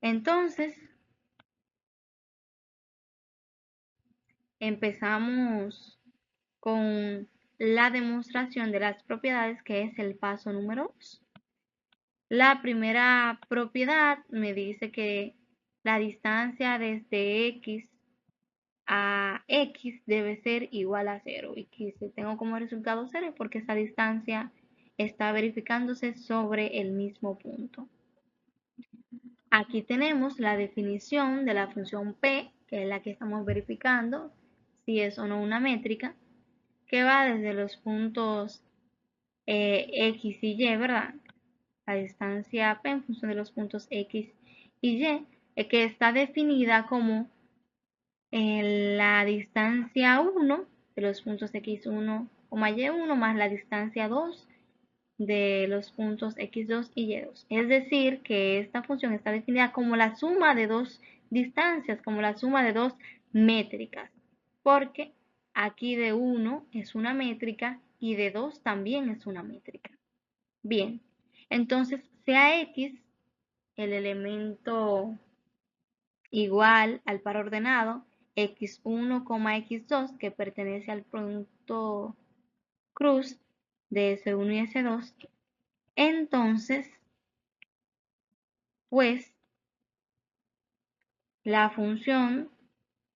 Entonces, empezamos con la demostración de las propiedades, que es el paso número 2. La primera propiedad me dice que la distancia desde X a X debe ser igual a 0. Y que si tengo como resultado 0 porque esa distancia está verificándose sobre el mismo punto. Aquí tenemos la definición de la función P, que es la que estamos verificando si es o no una métrica, que va desde los puntos X y Y, ¿verdad? La distancia P en función de los puntos X y Y, que está definida como la distancia 1 de los puntos X1, Y1 más la distancia 2 de los puntos X2 y Y2. Es decir, que esta función está definida como la suma de dos distancias, como la suma de dos métricas, porque aquí de 1 es una métrica y de 2 también es una métrica. Bien, entonces sea X el elemento igual al par ordenado x1, x2 que pertenece al punto cruz de S1 y S2, entonces, pues, la función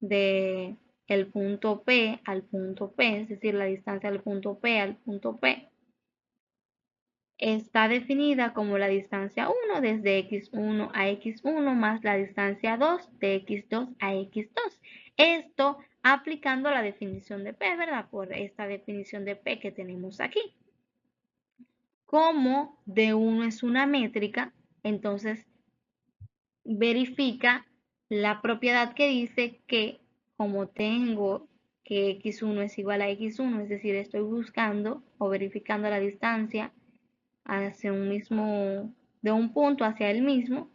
de el punto P al punto P, es decir, la distancia del punto P al punto P, está definida como la distancia 1 desde x1 a x1 más la distancia 2 de x2 a x2. Esto aplicando la definición de P, ¿verdad? Por esta definición de P que tenemos aquí. Como D1 es una métrica, entonces verifica la propiedad que dice que como tengo que x1 es igual a x1, es decir, estoy buscando o verificando la distancia hacia un mismo, de un punto hacia el mismo,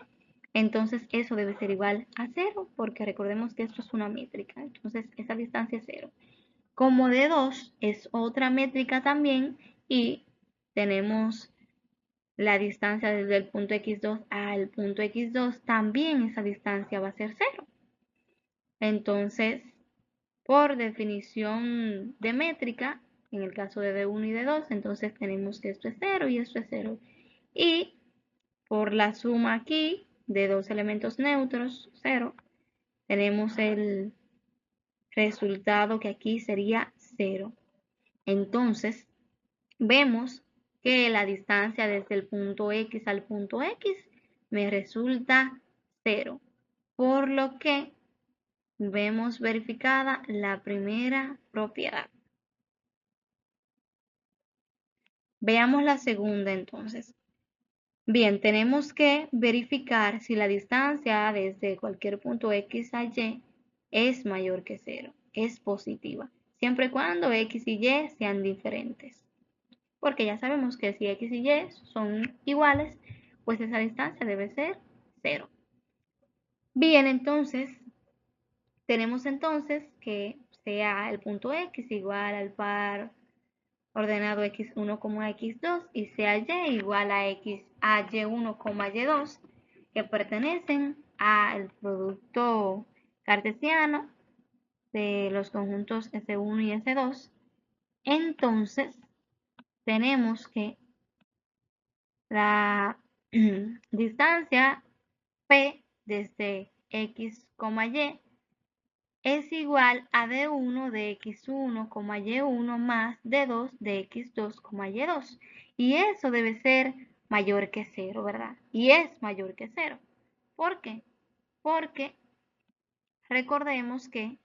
entonces eso debe ser igual a 0, porque recordemos que esto es una métrica, entonces esa distancia es 0. Como D2 es otra métrica también y tenemos la distancia desde el punto x2 al punto x2, también esa distancia va a ser 0. Entonces, por definición de métrica, en el caso de D1 y D2, entonces tenemos que esto es 0 y esto es 0. Y por la suma aquí de dos elementos neutros, 0, tenemos el resultado que aquí sería 0. Entonces, vemos que la distancia desde el punto X al punto X me resulta 0, por lo que vemos verificada la primera propiedad. Veamos la segunda entonces. Bien, tenemos que verificar si la distancia desde cualquier punto X a Y es mayor que 0, es positiva, siempre y cuando X y Y sean diferentes. Porque ya sabemos que si X y Y son iguales, pues esa distancia debe ser 0. Bien, entonces, tenemos entonces que sea el punto X igual al par ordenado x1, x2 y sea y igual a y1, y2 que pertenecen al producto cartesiano de los conjuntos S1 y S2. Entonces tenemos que la distancia P desde x, y es igual a D1 de x1, y1 más D2 de x2, y2. Y eso debe ser mayor que 0, ¿verdad? Y es mayor que 0. ¿Por qué? Porque recordemos que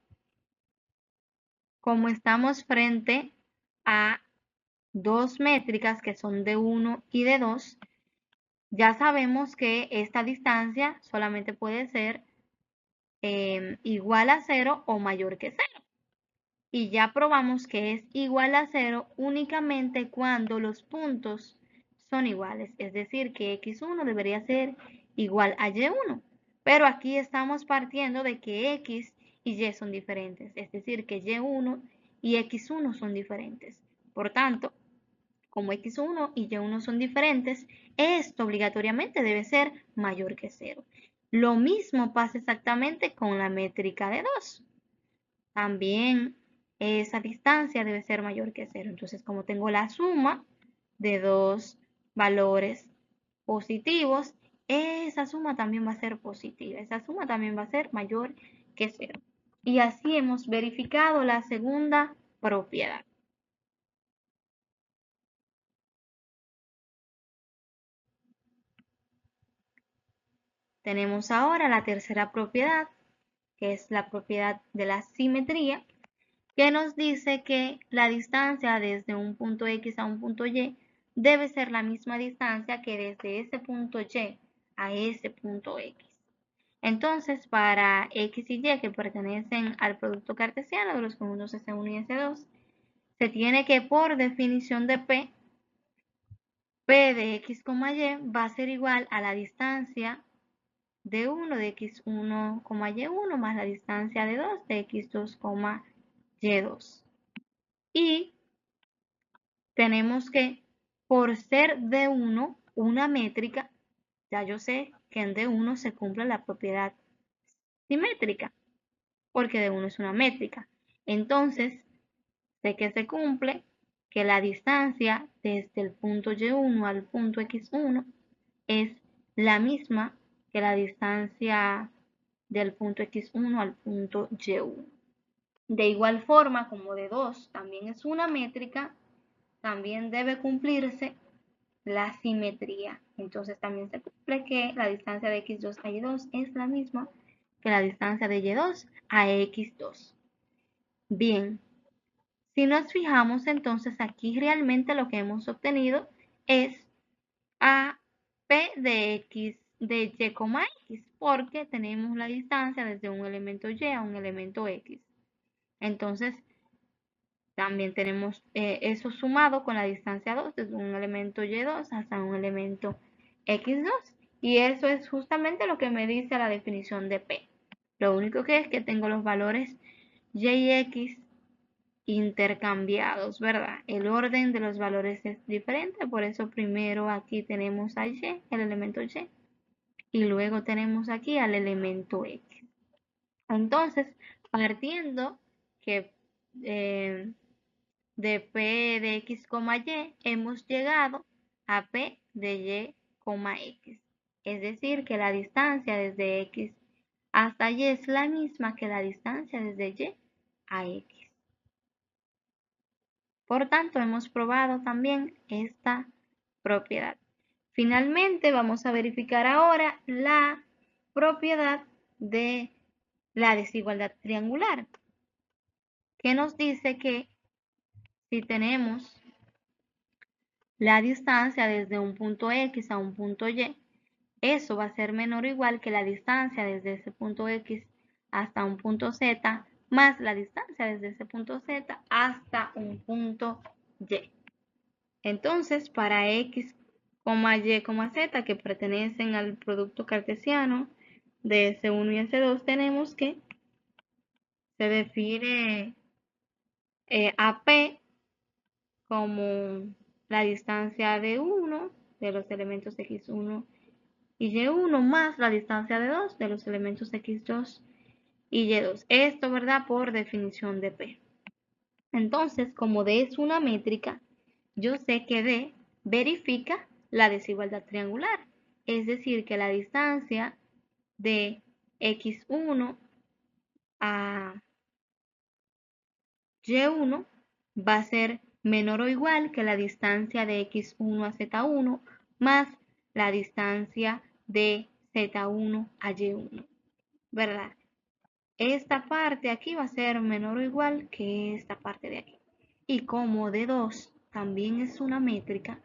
como estamos frente a dos métricas que son D1 y D2, ya sabemos que esta distancia solamente puede ser igual a 0 o mayor que 0. Y ya probamos que es igual a 0 únicamente cuando los puntos son iguales, es decir, que x1 debería ser igual a y1. Pero aquí estamos partiendo de que x y y son diferentes, es decir, que y1 y x1 son diferentes. Por tanto, como x1 y y1 son diferentes, esto obligatoriamente debe ser mayor que 0. Lo mismo pasa exactamente con la métrica de 2. También esa distancia debe ser mayor que 0. Entonces, como tengo la suma de dos valores positivos, esa suma también va a ser positiva. Esa suma también va a ser mayor que 0. Y así hemos verificado la segunda propiedad. Tenemos ahora la tercera propiedad, que es la propiedad de la simetría, que nos dice que la distancia desde un punto X a un punto Y debe ser la misma distancia que desde ese punto Y a ese punto X. Entonces, para X y Y que pertenecen al producto cartesiano de los conjuntos S1 y S2, se tiene que, por definición de P de X, Y va a ser igual a la distancia de 1 de x1, y1 más la distancia de 2 de x2, y2. Y tenemos que, por ser D1 una métrica, ya yo sé que en D1 se cumple la propiedad simétrica, porque de 1 es una métrica. Entonces, sé que se cumple que la distancia desde el punto Y1 al punto X1 es la misma que la distancia del punto X1 al punto Y1. De igual forma, como de 2 también es una métrica, también debe cumplirse la simetría. Entonces también se cumple que la distancia de X2 a Y2 es la misma que la distancia de Y2 a X2. Bien, si nos fijamos entonces aquí realmente lo que hemos obtenido es a P de X de Y, X, porque tenemos la distancia desde un elemento Y a un elemento X. Entonces, también tenemos eso sumado con la distancia 2 desde un elemento Y2 hasta un elemento X2. Y eso es justamente lo que me dice la definición de P. Lo único que es que tengo los valores Y y X intercambiados, ¿verdad? El orden de los valores es diferente, por eso primero aquí tenemos a Y, el elemento Y, y luego tenemos aquí al elemento X. Entonces, partiendo que de P de X, Y, hemos llegado a P de Y, X. Es decir, que la distancia desde X hasta Y es la misma que la distancia desde Y a X. Por tanto, hemos probado también esta propiedad. Finalmente, vamos a verificar ahora la propiedad de la desigualdad triangular, que nos dice que si tenemos la distancia desde un punto X a un punto Y, eso va a ser menor o igual que la distancia desde ese punto X hasta un punto Z más la distancia desde ese punto Z hasta un punto Y. Entonces, para X, Y, Z que pertenecen al producto cartesiano de S1 y S2, tenemos que se define a P como la distancia de 1 de los elementos X1 y Y1 más la distancia de 2 de los elementos X2 y Y2. Esto, ¿verdad? Por definición de P. Entonces, como D es una métrica, yo sé que D verifica la desigualdad triangular. Es decir, que la distancia de X1 a Y1 va a ser menor o igual que la distancia de X1 a Z1 más la distancia de Z1 a Y1, ¿verdad? Esta parte aquí va a ser menor o igual que esta parte de aquí. Y como D2 también es una métrica,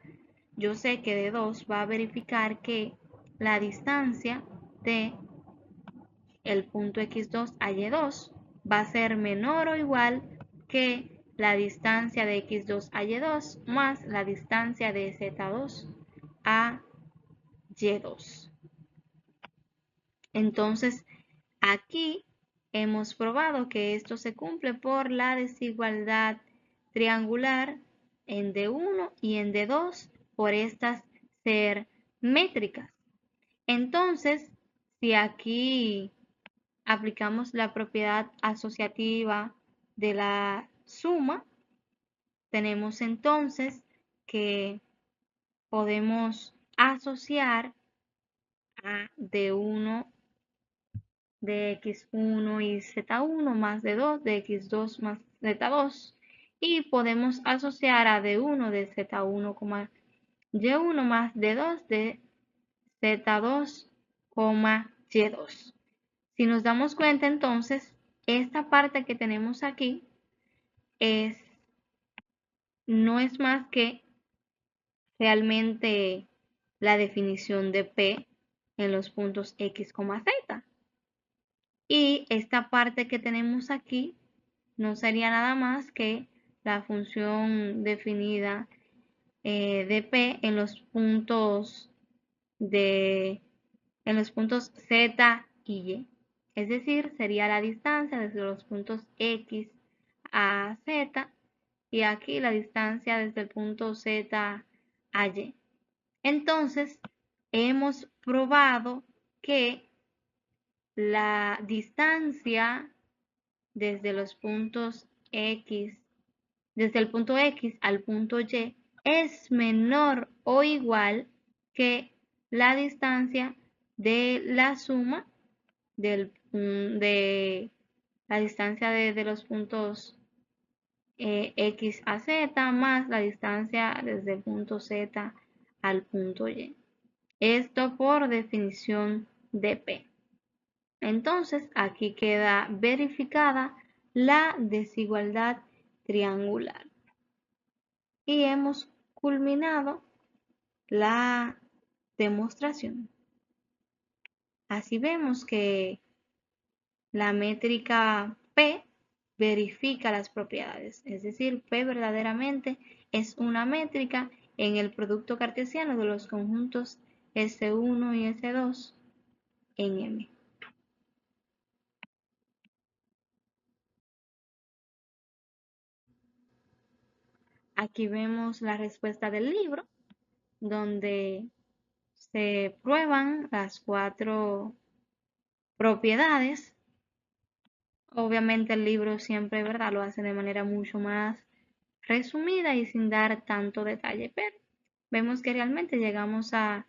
yo sé que D2 va a verificar que la distancia de el punto X2 a Y2 va a ser menor o igual que la distancia de X2 a Y2 más la distancia de Z2 a Y2. Entonces, aquí hemos probado que esto se cumple por la desigualdad triangular en D1 y en D2 por estas ser métricas. Entonces, si aquí aplicamos la propiedad asociativa de la suma, tenemos entonces que podemos asociar a D1 de X1 y Z1 más D2 de X2 más Z2 y podemos asociar a D1 de Z1, Y1 más D2 de Z2, Y2. Si nos damos cuenta entonces, esta parte que tenemos aquí no es más que realmente la definición de P en los puntos X, Z. Y esta parte que tenemos aquí no sería nada más que la función definida de P en los puntos Z y Y. Es decir, sería la distancia desde los puntos X a Z y aquí la distancia desde el punto Z a Y. Entonces, hemos probado que la distancia desde los puntos X, desde el punto X al punto Y es menor o igual que la distancia de la suma de la distancia de los puntos X a Z más la distancia desde el punto Z al punto Y. Esto por definición de P. Entonces, aquí queda verificada la desigualdad triangular. Y hemos culminado la demostración. Así vemos que la métrica P verifica las propiedades, es decir, P verdaderamente es una métrica en el producto cartesiano de los conjuntos S1 y S2 en M. Aquí vemos la respuesta del libro, donde se prueban las 4 propiedades. Obviamente el libro siempre, ¿verdad?, lo hace de manera mucho más resumida y sin dar tanto detalle, pero vemos que realmente llegamos a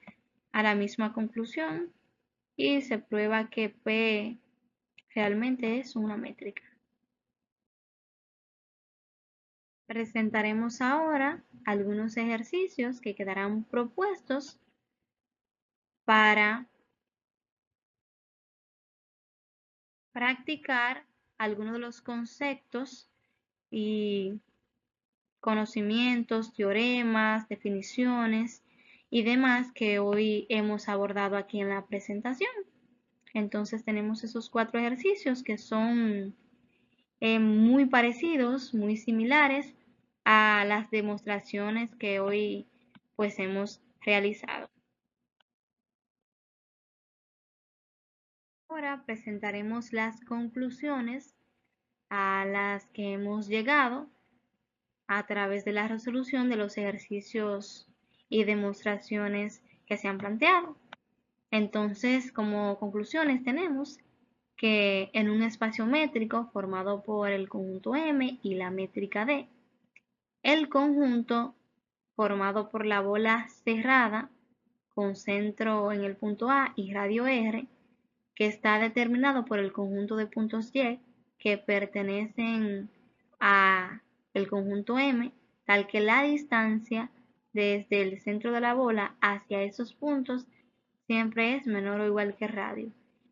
la misma conclusión y se prueba que P realmente es una métrica. Presentaremos ahora algunos ejercicios que quedarán propuestos para practicar algunos de los conceptos y conocimientos, teoremas, definiciones y demás que hoy hemos abordado aquí en la presentación. Entonces tenemos esos 4 ejercicios que son muy parecidos, muy similares a las demostraciones que hoy pues hemos realizado. Ahora presentaremos las conclusiones a las que hemos llegado a través de la resolución de los ejercicios y demostraciones que se han planteado. Entonces, como conclusiones tenemos que en un espacio métrico formado por el conjunto M y la métrica D, el conjunto formado por la bola cerrada con centro en el punto A y radio R, que está determinado por el conjunto de puntos Y que pertenecen a el conjunto M, tal que la distancia desde el centro de la bola hacia esos puntos siempre es menor o igual que radio.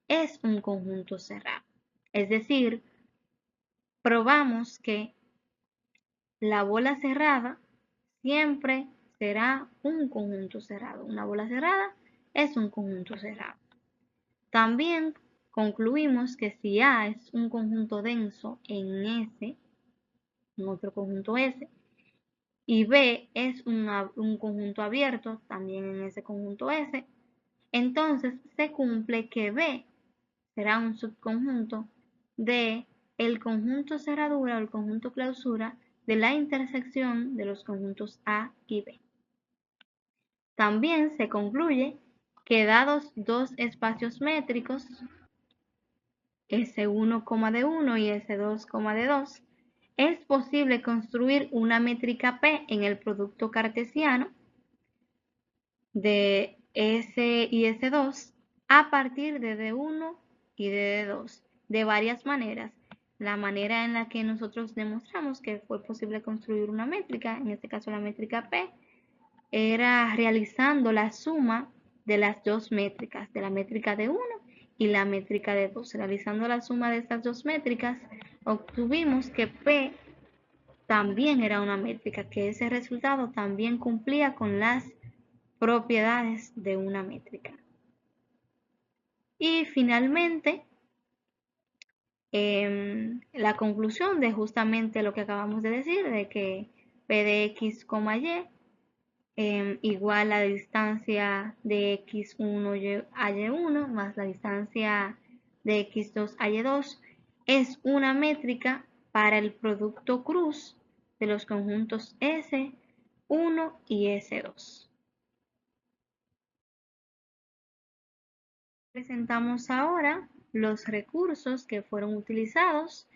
Es un conjunto cerrado. Es decir, probamos que la bola cerrada siempre será un conjunto cerrado. Una bola cerrada es un conjunto cerrado. También concluimos que si A es un conjunto denso en S, en otro conjunto S, y B es un conjunto abierto también en ese conjunto S, entonces se cumple que B será un subconjunto de el conjunto cerradura o el conjunto clausura de la intersección de los conjuntos A y B. También se concluye que dados dos espacios métricos, S1, de 1 y S2, de 2, es posible construir una métrica P en el producto cartesiano de S y S2 a partir de D1 y de D2 de varias maneras. La manera en la que nosotros demostramos que fue posible construir una métrica, en este caso la métrica P, era realizando la suma de las dos métricas, de la métrica de 1 y la métrica de 2. Realizando la suma de estas dos métricas, obtuvimos que P también era una métrica, que ese resultado también cumplía con las propiedades de una métrica. Y finalmente, la conclusión de justamente lo que acabamos de decir, de que P de X, Y igual a la distancia de X1 a Y1 más la distancia de X2 a Y2 es una métrica para el producto cruz de los conjuntos S1 y S2. Presentamos ahora los recursos que fueron utilizados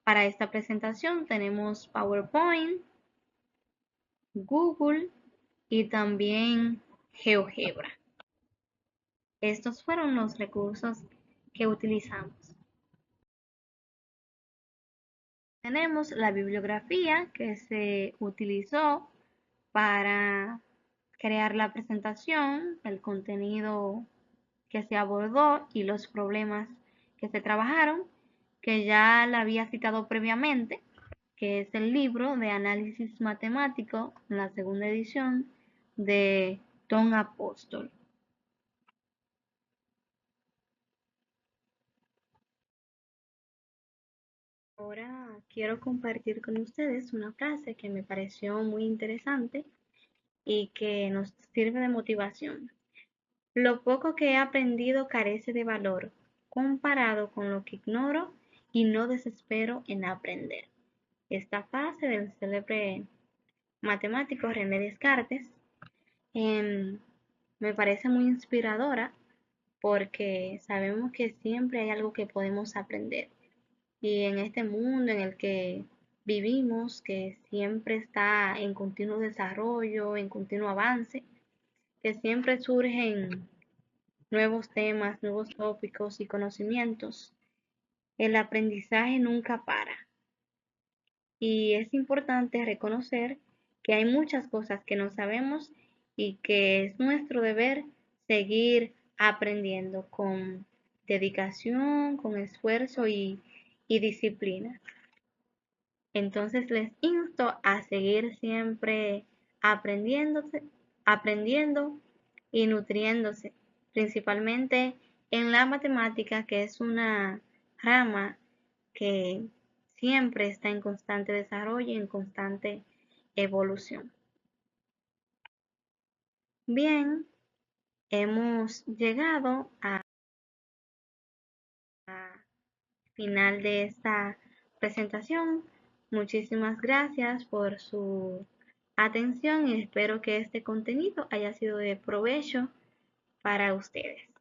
para esta presentación. Tenemos PowerPoint, Google y también GeoGebra. Estos fueron los recursos que utilizamos. Tenemos la bibliografía que se utilizó para crear la presentación, el contenido que se abordó y los problemas que se trabajaron, que ya la había citado previamente, que es el libro de análisis matemático, la segunda edición de Tom Apóstol. Ahora quiero compartir con ustedes una frase que me pareció muy interesante y que nos sirve de motivación. Lo poco que he aprendido carece de valor comparado con lo que ignoro y no desespero en aprender. Esta frase del célebre matemático René Descartes me parece muy inspiradora porque sabemos que siempre hay algo que podemos aprender. Y en este mundo en el que vivimos, que siempre está en continuo desarrollo, en continuo avance, que siempre surgen nuevos temas, nuevos tópicos y conocimientos, el aprendizaje nunca para. Y es importante reconocer que hay muchas cosas que no sabemos y que es nuestro deber seguir aprendiendo con dedicación, con esfuerzo y disciplina. Entonces les insto a seguir siempre aprendiendo y nutriéndose, principalmente en la matemática, que es una rama que siempre está en constante desarrollo y en constante evolución. Bien, hemos llegado a final de esta presentación. Muchísimas gracias por su atención y espero que este contenido haya sido de provecho para ustedes.